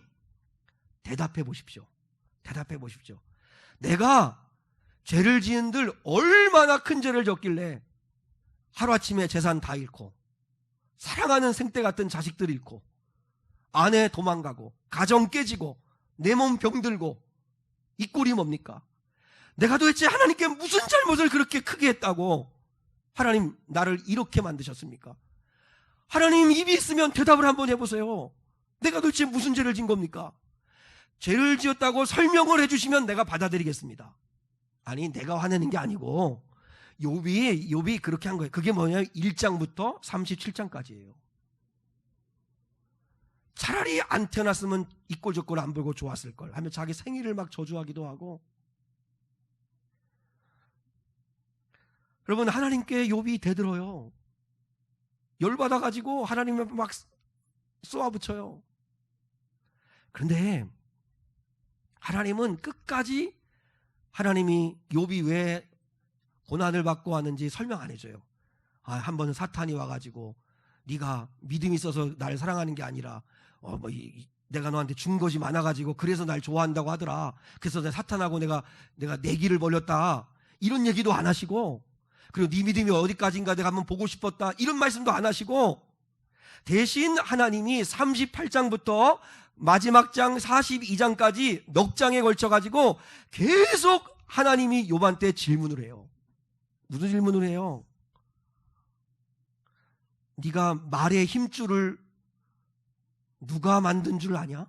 대답해 보십시오. 내가 죄를 지은들 얼마나 큰 죄를 졌길래 하루아침에 재산 다 잃고, 사랑하는 생떼 같은 자식들 잃고, 아내 도망가고, 가정 깨지고, 내 몸 병들고, 이 꼴이 뭡니까? 내가 도대체 하나님께 무슨 잘못을 그렇게 크게 했다고 하나님 나를 이렇게 만드셨습니까? 하나님, 입이 있으면 대답을 한번 해보세요. 내가 도대체 무슨 죄를 진 겁니까? 죄를 지었다고 설명을 해주시면 내가 받아들이겠습니다. 아니, 내가 화내는 게 아니고 욥이 그렇게 한 거예요. 그게 뭐냐면 1장부터 37장까지예요. 차라리 안 태어났으면 이 꼴 저 꼴 안 보고 좋았을 걸 하며 자기 생일을 막 저주하기도 하고. 여러분, 하나님께 욥이 대들어요. 열받아가지고 하나님 앞에 막 쏘아붙여요. 그런데 하나님은 끝까지 하나님이 욥이 왜 고난을 받고 왔는지 설명 안 해줘요. 한 번은 사탄이 와가지고 네가 믿음이 있어서 날 사랑하는 게 아니라 내가 너한테 준 것이 많아가지고 그래서 날 좋아한다고 하더라. 그래서 사탄하고 내가 내기를 벌였다, 이런 얘기도 안 하시고, 그리고 네 믿음이 어디까지인가 내가 한번 보고 싶었다, 이런 말씀도 안 하시고, 대신 하나님이 38장부터 마지막 장 42장까지 넉 장에 걸쳐가지고 계속 하나님이 욥한테 질문을 해요. 무슨 질문을 해요? 네가 말의 힘줄을 누가 만든 줄 아냐?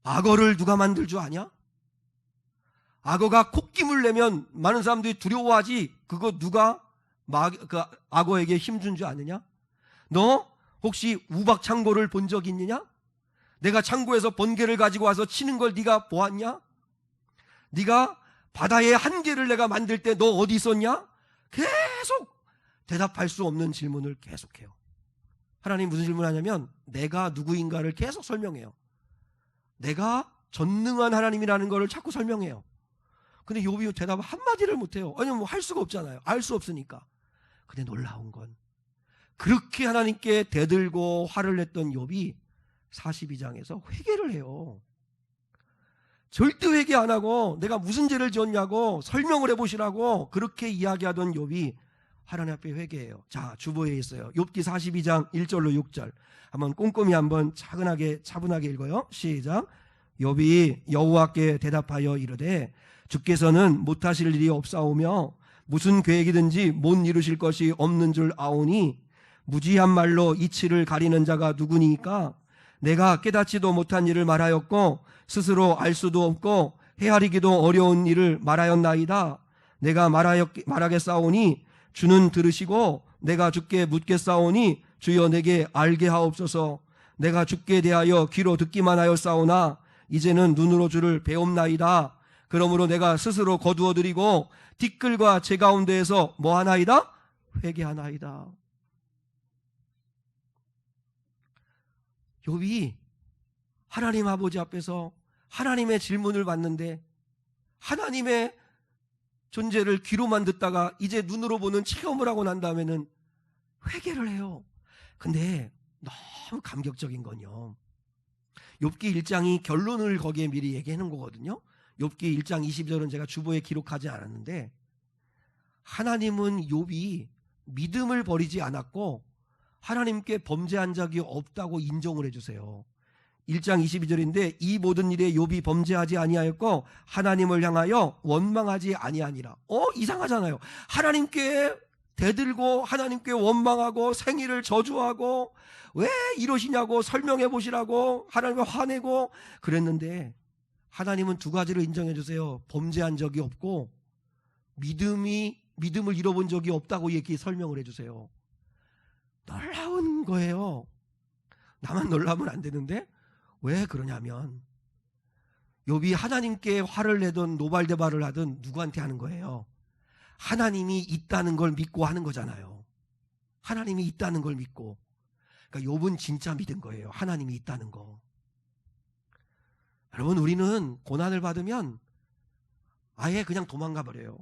악어를 누가 만들 줄 아냐? 악어가 콧김을 내면 많은 사람들이 두려워하지, 그거 누가 그 악어에게 힘준 줄 아느냐? 너 혹시 우박 창고를 본 적 있느냐? 내가 창고에서 번개를 가지고 와서 치는 걸 네가 보았냐? 네가 바다의 한계를 내가 만들 때 너 어디 있었냐? 계속 대답할 수 없는 질문을 계속해요. 하나님 무슨 질문하냐면 내가 누구인가를 계속 설명해요. 내가 전능한 하나님이라는 것을 자꾸 설명해요. 근데 욥이 대답 한마디를 못해요. 아니, 할 수가 없잖아요. 알 수 없으니까. 근데 놀라운 건 그렇게 하나님께 대들고 화를 냈던 욥이 42장에서 회개를 해요. 절대 회개 안 하고 내가 무슨 죄를 지었냐고 설명을 해보시라고 그렇게 이야기하던 욥이 하나님 앞에 회개해요. 자, 주보에 있어요. 욥기 42장 1절로 6절. 한번 꼼꼼히 한번 차분하게 읽어요. 시작. 욥이 여호와께 대답하여 이르되 주께서는 못하실 일이 없사오며 무슨 계획이든지 못 이루실 것이 없는 줄 아오니 무지한 말로 이치를 가리는 자가 누구니까? 내가 깨닫지도 못한 일을 말하였고 스스로 알 수도 없고 헤아리기도 어려운 일을 말하였나이다. 내가 말하겠사오니 주는 들으시고 내가 주께 묻겠사오니 주여 내게 알게 하옵소서. 내가 주께 대하여 귀로 듣기만 하였사오나 이제는 눈으로 주를 배옵나이다. 그러므로 내가 스스로 거두어드리고 티끌과 제 가운데에서 뭐하나이다? 회개하나이다. 욥이 하나님 아버지 앞에서 하나님의 질문을 받는데 하나님의 존재를 귀로만 듣다가 이제 눈으로 보는 체험을 하고 난 다음에는 회개를 해요. 근데 너무 감격적인 건요, 욥기 1장이 결론을 거기에 미리 얘기하는 거거든요. 욥기 1장 20절은 제가 주보에 기록하지 않았는데 하나님은 욥이 믿음을 버리지 않았고 하나님께 범죄한 적이 없다고 인정을 해주세요. 1장 22절인데 이 모든 일에 욥이 범죄하지 아니하였고 하나님을 향하여 원망하지 아니하니라. 이상하잖아요. 하나님께 대들고 하나님께 원망하고 생일을 저주하고 왜 이러시냐고 설명해 보시라고 하나님을 화내고 그랬는데 하나님은 두 가지를 인정해 주세요. 범죄한 적이 없고 믿음을 잃어본 적이 없다고 이렇게 설명을 해주세요. 놀라운 거예요. 나만 놀라면 안 되는데 왜 그러냐면 욥이 하나님께 화를 내던 노발대발을 하든 누구한테 하는 거예요? 하나님이 있다는 걸 믿고 하는 거잖아요. 하나님이 있다는 걸 믿고. 그러니까 욥은 진짜 믿은 거예요. 하나님이 있다는 거. 여러분, 우리는 고난을 받으면 아예 그냥 도망가 버려요.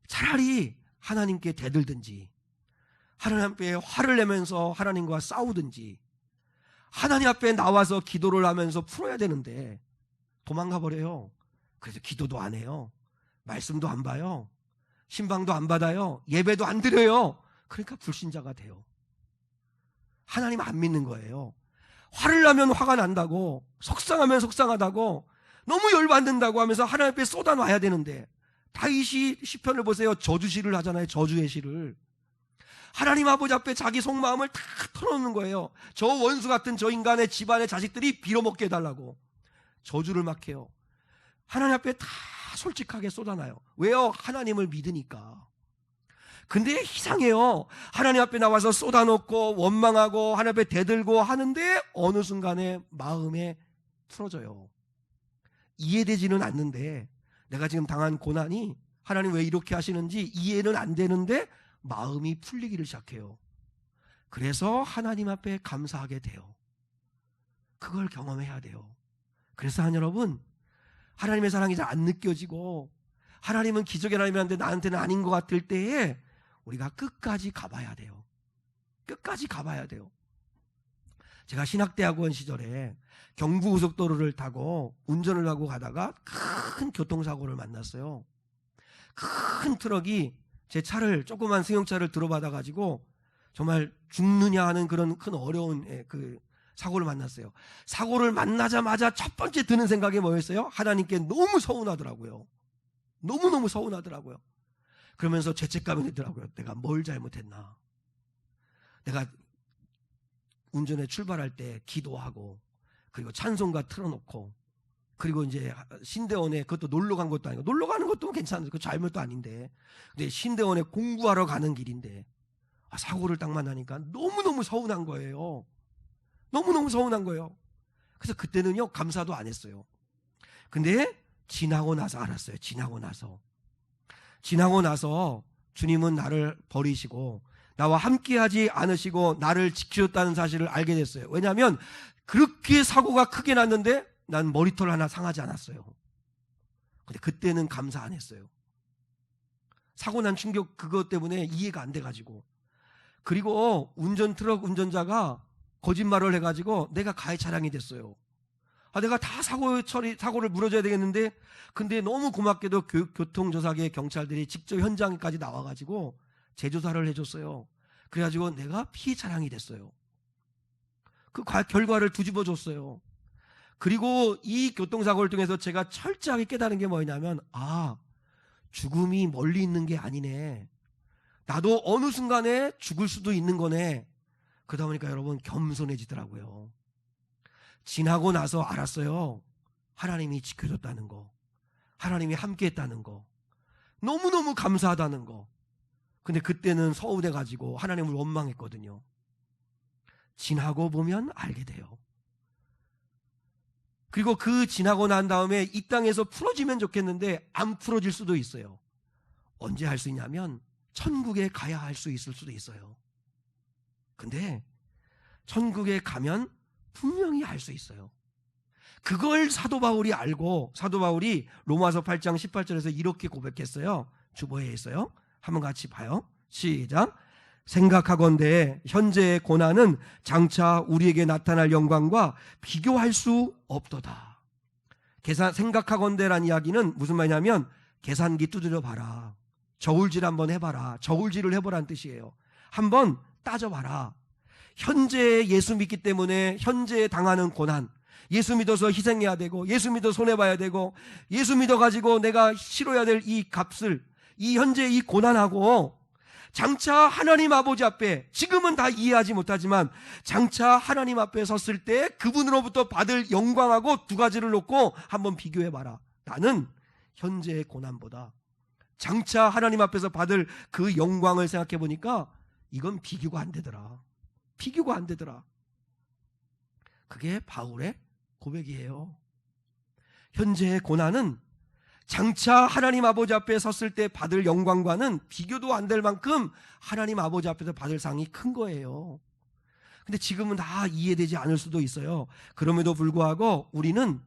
차라리 하나님께 대들든지 하나님 앞에 화를 내면서 하나님과 싸우든지 하나님 앞에 나와서 기도를 하면서 풀어야 되는데 도망가 버려요. 그래서 기도도 안 해요. 말씀도 안 봐요. 신방도 안 받아요. 예배도 안 드려요. 그러니까 불신자가 돼요. 하나님 안 믿는 거예요. 화를 나면 화가 난다고, 속상하면 속상하다고, 너무 열받는다고 하면서 하나님 앞에 쏟아놔야 되는데 다윗이 시편을 보세요. 저주시를 하잖아요. 저주의 시를. 하나님 아버지 앞에 자기 속마음을 다 털어놓는 거예요. 저 원수 같은 저 인간의 집안의 자식들이 빌어먹게 해달라고 저주를 막 해요. 하나님 앞에 다 솔직하게 쏟아놔요. 왜요? 하나님을 믿으니까. 근데 이상해요. 하나님 앞에 나와서 쏟아놓고 원망하고 하나님 앞에 대들고 하는데 어느 순간에 마음에 풀어져요. 이해되지는 않는데 내가 지금 당한 고난이 하나님 왜 이렇게 하시는지 이해는 안 되는데 마음이 풀리기를 시작해요. 그래서 하나님 앞에 감사하게 돼요. 그걸 경험해야 돼요. 그래서 여러분, 하나님의 사랑이 잘 안 느껴지고 하나님은 기적의 하나님인데 나한테는 아닌 것 같을 때에 우리가 끝까지 가봐야 돼요. 끝까지 가봐야 돼요. 제가 신학대학원 시절에 경부고속도로를 타고 운전을 하고 가다가 큰 교통사고를 만났어요. 큰 트럭이 제 차를, 조그만 승용차를 들어받아가지고 정말 죽느냐 하는 그런 큰 어려운 그 사고를 만났어요. 사고를 만나자마자 첫 번째 드는 생각이 뭐였어요? 하나님께 너무 서운하더라고요. 너무너무 서운하더라고요. 그러면서 죄책감이 들더라고요. 내가 뭘 잘못했나. 내가 운전에 출발할 때 기도하고 그리고 찬송가 틀어놓고 그리고 이제 신대원에 그것도 놀러 간 것도 아니고, 놀러 가는 것도 괜찮아요. 그 잘못도 아닌데. 근데 신대원에 공부하러 가는 길인데 사고를 딱 만나니까 너무너무 서운한 거예요. 너무너무 서운한 거예요. 그래서 그때는요 감사도 안 했어요. 근데 지나고 나서 알았어요. 지나고 나서 주님은 나를 버리시고 나와 함께하지 않으시고 나를 지키셨다는 사실을 알게 됐어요. 왜냐하면 그렇게 사고가 크게 났는데 난 머리털 하나 상하지 않았어요. 근데 그때는 감사 안 했어요. 사고 난 충격 그것 때문에 이해가 안 돼가지고. 그리고 트럭 운전자가 거짓말을 해가지고 내가 가해 차량이 됐어요. 내가 다 사고를 물어줘야 되겠는데, 근데 너무 고맙게도 교통조사계 경찰들이 직접 현장까지 나와가지고 제조사를 해줬어요. 그래가지고 내가 피해자랑이 됐어요. 그 결과를 뒤집어 줬어요. 그리고 이 교통사고를 통해서 제가 철저하게 깨달은 게 뭐냐면, 죽음이 멀리 있는 게 아니네. 나도 어느 순간에 죽을 수도 있는 거네. 그러다 보니까 여러분 겸손해지더라고요. 지나고 나서 알았어요. 하나님이 지켜줬다는 거, 하나님이 함께했다는 거, 너무너무 감사하다는 거. 근데 그때는 서운해가지고 하나님을 원망했거든요. 지나고 보면 알게 돼요. 그리고 그 지나고 난 다음에 이 땅에서 풀어지면 좋겠는데 안 풀어질 수도 있어요. 언제 할 수 있냐면 천국에 가야 할 수 있을 수도 있어요. 근데 천국에 가면 분명히 할 수 있어요. 그걸 사도 바울이 알고, 사도 바울이 로마서 8장 18절에서 이렇게 고백했어요. 주보에 있어요. 한번 같이 봐요. 시작. 생각하건대 현재의 고난은 장차 우리에게 나타날 영광과 비교할 수 없도다. 생각하건대란 이야기는 무슨 말이냐면 계산기 두드려 봐라, 저울질 한번 해봐라, 저울질을 해보라는 뜻이에요. 한번 따져봐라. 현재에 예수 믿기 때문에 현재에 당하는 고난, 예수 믿어서 희생해야 되고, 예수 믿어 손해봐야 되고, 예수 믿어가지고 내가 치러야 될 이 값을, 이 현재 이 고난하고 장차 하나님 아버지 앞에, 지금은 다 이해하지 못하지만 장차 하나님 앞에 섰을 때 그분으로부터 받을 영광하고 두 가지를 놓고 한번 비교해봐라. 나는 현재의 고난보다 장차 하나님 앞에서 받을 그 영광을 생각해 보니까 이건 비교가 안 되더라. 비교가 안 되더라. 그게 바울의 고백이에요. 현재의 고난은 장차 하나님 아버지 앞에 섰을 때 받을 영광과는 비교도 안 될 만큼 하나님 아버지 앞에서 받을 상이 큰 거예요. 근데 지금은 다 이해되지 않을 수도 있어요. 그럼에도 불구하고 우리는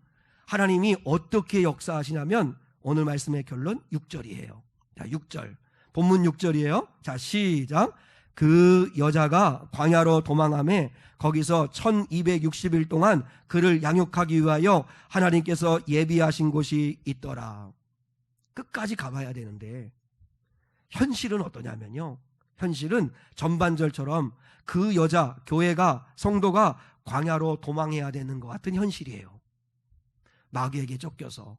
하나님이 어떻게 역사하시냐면 오늘 말씀의 결론 6절이에요. 자, 6절. 본문 6절이에요. 자, 시작. 그 여자가 광야로 도망하며 거기서 1260일 동안 그를 양육하기 위하여 하나님께서 예비하신 곳이 있더라. 끝까지 가봐야 되는데 현실은 어떠냐면요, 현실은 전반절처럼 그 여자, 교회가, 성도가 광야로 도망해야 되는 것 같은 현실이에요. 마귀에게 쫓겨서,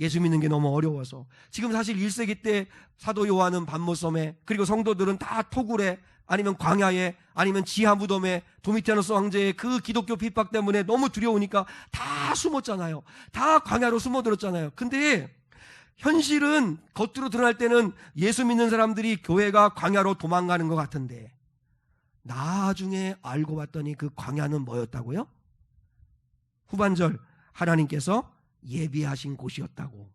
예수 믿는 게 너무 어려워서. 지금 사실 1세기 때 사도 요한은 밤모섬에, 그리고 성도들은 다 토굴에, 아니면 광야에, 아니면 지하 무덤에, 도미티아누스 황제의 그 기독교 핍박 때문에 너무 두려우니까 다 숨었잖아요. 다 광야로 숨어들었잖아요. 근데 현실은 겉으로 드러날 때는 예수 믿는 사람들이 교회가 광야로 도망가는 것 같은데 나중에 알고 봤더니 그 광야는 뭐였다고요? 후반절, 하나님께서 예비하신 곳이었다고.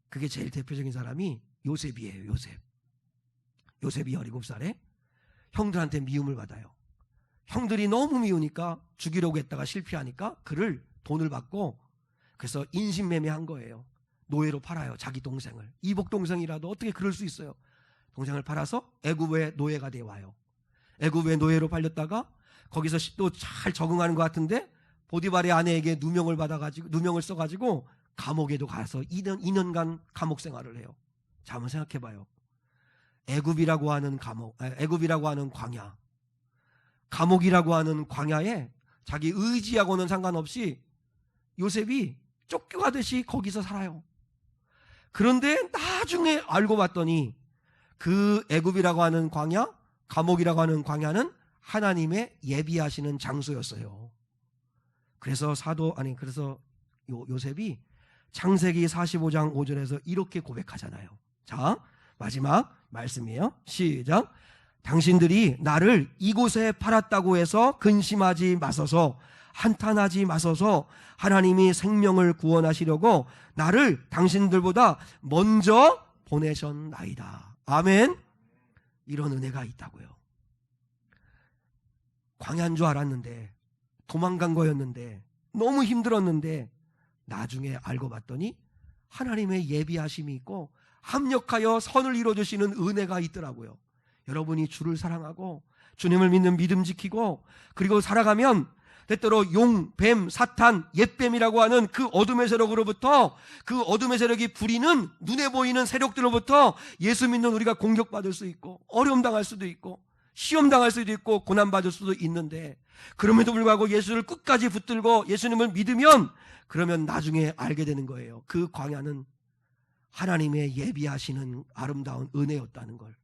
그게 제일 대표적인 사람이 요셉이에요. 요셉이 17살에 형들한테 미움을 받아요. 형들이 너무 미우니까 죽이려고 했다가 실패하니까 그를 돈을 받고, 그래서 인신매매한 거예요. 노예로 팔아요. 자기 동생을. 이복 동생이라도 어떻게 그럴 수 있어요. 동생을 팔아서 애굽의 노예가 되어 와요. 애굽의 노예로 팔렸다가 거기서 또 잘 적응하는 것 같은데 보디발의 아내에게 누명을 써가지고 감옥에도 가서 2년간 감옥 생활을 해요. 자, 한번 생각해봐요. 애굽이라고 하는 광야, 감옥이라고 하는 광야에 자기 의지하고는 상관없이 요셉이 쫓겨가듯이 거기서 살아요. 그런데 나중에 알고 봤더니 그 애굽이라고 하는 광야, 감옥이라고 하는 광야는 하나님의 예비하시는 장소였어요. 그래서 요셉이 창세기 45장 5절에서 이렇게 고백하잖아요. 자, 마지막 말씀이에요. 시작. 당신들이 나를 이곳에 팔았다고 해서 근심하지 마소서, 한탄하지 마소서. 하나님이 생명을 구원하시려고 나를 당신들보다 먼저 보내셨나이다. 아멘. 이런 은혜가 있다고요. 광야인 줄 알았는데, 도망간 거였는데, 너무 힘들었는데 나중에 알고 봤더니 하나님의 예비하심이 있고 합력하여 선을 이루어주시는 은혜가 있더라고요. 여러분이 주를 사랑하고 주님을 믿는 믿음 지키고 그리고 살아가면 때때로 용, 뱀, 사탄, 옛뱀이라고 하는 그 어둠의 세력으로부터, 그 어둠의 세력이 부리는 눈에 보이는 세력들로부터 예수 믿는 우리가 공격받을 수 있고, 어려움 당할 수도 있고, 시험 당할 수도 있고, 고난받을 수도 있는데, 그럼에도 불구하고 예수를 끝까지 붙들고 예수님을 믿으면, 그러면 나중에 알게 되는 거예요. 그 광야는 하나님의 예비하시는 아름다운 은혜였다는 걸,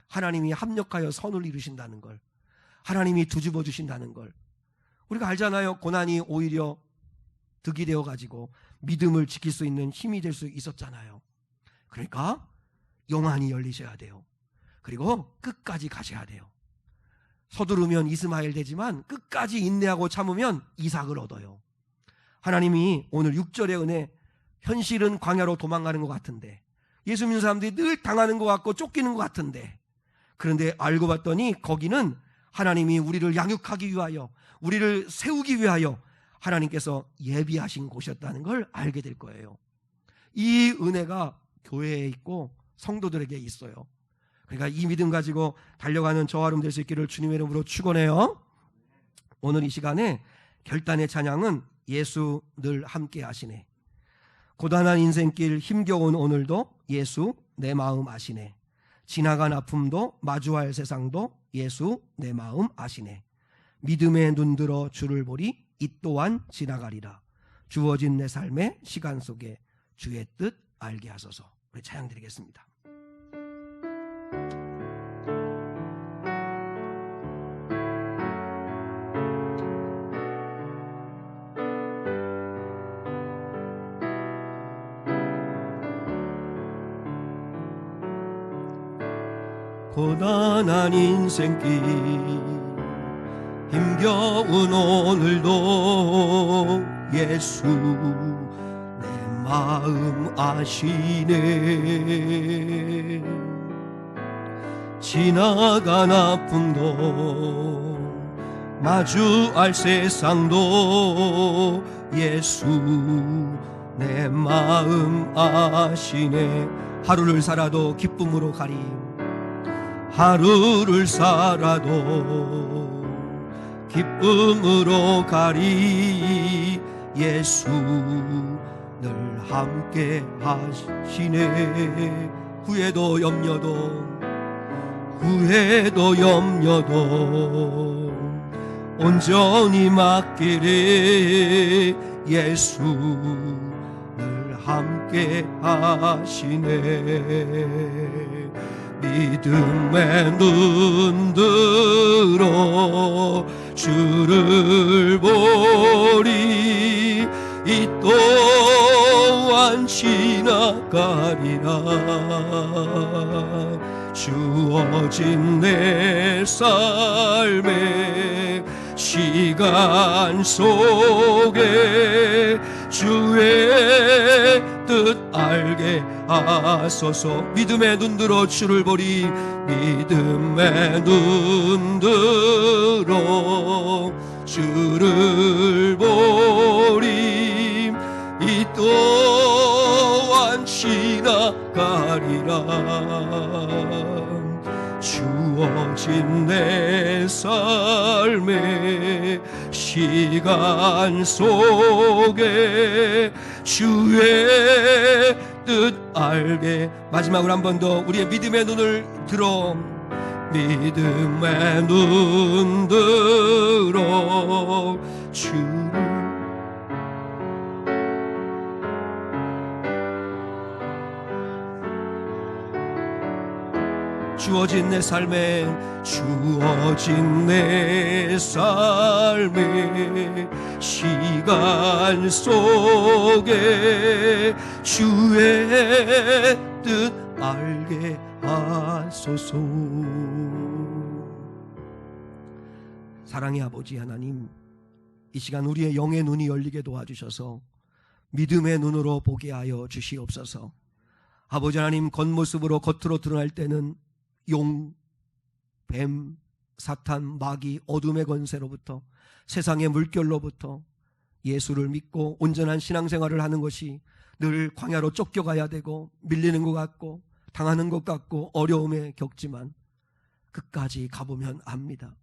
하나님이 합력하여 선을 이루신다는 걸, 하나님이 뒤집어 주신다는 걸. 우리가 알잖아요. 고난이 오히려 득이 되어가지고 믿음을 지킬 수 있는 힘이 될 수 있었잖아요. 그러니까 영안이 열리셔야 돼요. 그리고 끝까지 가셔야 돼요. 서두르면 이스마엘 되지만 끝까지 인내하고 참으면 이삭을 얻어요. 하나님이 오늘 6절의 은혜, 현실은 광야로 도망가는 것 같은데, 예수 믿는 사람들이 늘 당하는 것 같고 쫓기는 것 같은데, 그런데 알고 봤더니 거기는 하나님이 우리를 양육하기 위하여, 우리를 세우기 위하여 하나님께서 예비하신 곳이었다는 걸 알게 될 거예요. 이 은혜가 교회에 있고 성도들에게 있어요. 그러니까 이 믿음 가지고 달려가는 저와 여러분 될 수 있기를 주님의 이름으로 축원해요. 오늘 이 시간에 결단의 찬양은 예수 늘 함께 하시네. 고단한 인생길 힘겨운 오늘도 예수 내 마음 아시네. 지나간 아픔도 마주할 세상도 예수 내 마음 아시네. 믿음에 눈들어 주를 보리 이 또한 지나가리라. 주어진 내 삶의 시간 속에 주의 뜻 알게 하소서. 우리 찬양 드리겠습니다. 고단한 인생길 힘겨운 오늘도 예수 내 마음 아시네. 지나간 아픔도 마주할 세상도 예수 내 마음 아시네. 하루를 살아도 기쁨으로 가리, 하루를 살아도 기쁨으로 가리. 예수 늘 함께 하시네. 후회도 염려도 온전히 맡기리. 예수 늘 함께 하시네. 믿음에 눈들어 주를 보리 이 또한 지나가리라. 주어진 내 삶의 시간 속에 주의 뜻 알게 하소서. 믿음에 눈들어 주를 보리, 믿음에 눈들어 주를 보리 이 또한 지나가리라. 주어진 내 삶의 시간 속에 주의 뜻 알게. 마지막으로 한 번 더 우리의 믿음의 눈을 들어, 믿음의 눈 들어 주를. 주어진 내 삶의 시간 속에 주의 뜻 알게 하소서. 사랑의 아버지 하나님, 이 시간 우리의 영의 눈이 열리게 도와주셔서 믿음의 눈으로 보게 하여 주시옵소서. 아버지 하나님, 겉모습으로 겉으로 드러날 때는 용, 뱀, 사탄, 마귀, 어둠의 권세로부터, 세상의 물결로부터 예수를 믿고 온전한 신앙생활을 하는 것이 늘 광야로 쫓겨가야 되고 밀리는 것 같고 당하는 것 같고 어려움에 겪지만 끝까지 가보면 압니다.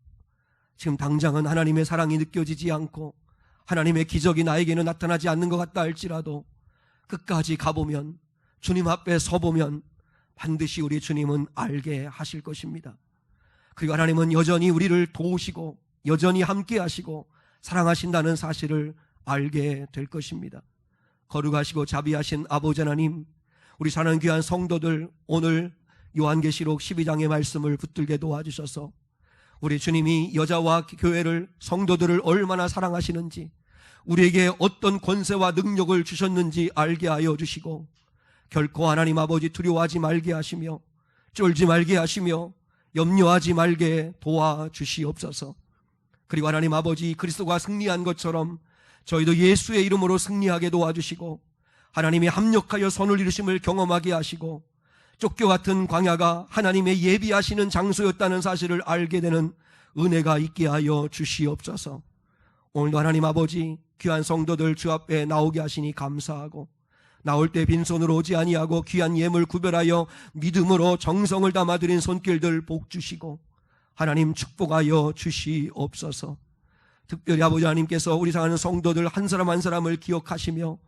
지금 당장은 하나님의 사랑이 느껴지지 않고 하나님의 기적이 나에게는 나타나지 않는 것 같다 할지라도 끝까지 가보면, 주님 앞에 서보면 반드시 우리 주님은 알게 하실 것입니다. 그리고 하나님은 여전히 우리를 도우시고 여전히 함께 하시고 사랑하신다는 사실을 알게 될 것입니다. 거룩하시고 자비하신 아버지 하나님, 우리 사랑하는 귀한 성도들, 오늘 요한계시록 12장의 말씀을 붙들게 도와주셔서 우리 주님이 여자와 교회를, 성도들을 얼마나 사랑하시는지, 우리에게 어떤 권세와 능력을 주셨는지 알게 하여 주시고, 결코 하나님 아버지 두려워하지 말게 하시며 쫄지 말게 하시며 염려하지 말게 도와주시옵소서. 그리고 하나님 아버지, 그리스도가 승리한 것처럼 저희도 예수의 이름으로 승리하게 도와주시고, 하나님이 합력하여 선을 이루심을 경험하게 하시고, 쫓겨 같은 광야가 하나님의 예비하시는 장소였다는 사실을 알게 되는 은혜가 있게 하여 주시옵소서. 오늘도 하나님 아버지, 귀한 성도들 주 앞에 나오게 하시니 감사하고, 나올 때 빈손으로 오지 아니하고 귀한 예물 구별하여 믿음으로 정성을 담아드린 손길들 복 주시고 하나님 축복하여 주시옵소서. 특별히 아버지 하나님께서 우리 사랑하는 성도들 한 사람 한 사람을 기억하시며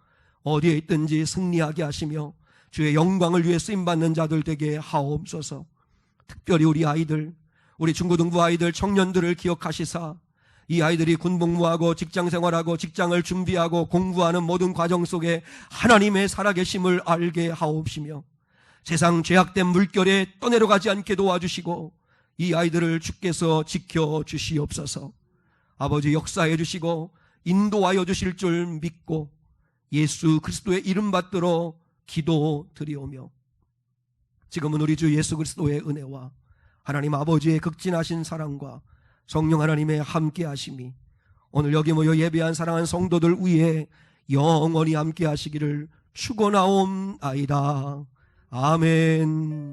어디에 있든지 승리하게 하시며 주의 영광을 위해 쓰임받는 자들 되게 하옵소서. 특별히 우리 아이들, 우리 중고등부 아이들, 청년들을 기억하시사 이 아이들이 군복무하고 직장생활하고 직장을 준비하고 공부하는 모든 과정 속에 하나님의 살아계심을 알게 하옵시며 세상 죄악된 물결에 떠내려가지 않게 도와주시고 이 아이들을 주께서 지켜주시옵소서. 아버지, 역사해 주시고 인도하여 주실 줄 믿고 예수 그리스도의 이름 받들어 기도드리오며, 지금은 우리 주 예수 그리스도의 은혜와 하나님 아버지의 극진하신 사랑과 성령 하나님의 함께 하심이 오늘 여기 모여 예배한 사랑하는 성도들 위에 영원히 함께 하시기를 축원하옵나이다. 아멘.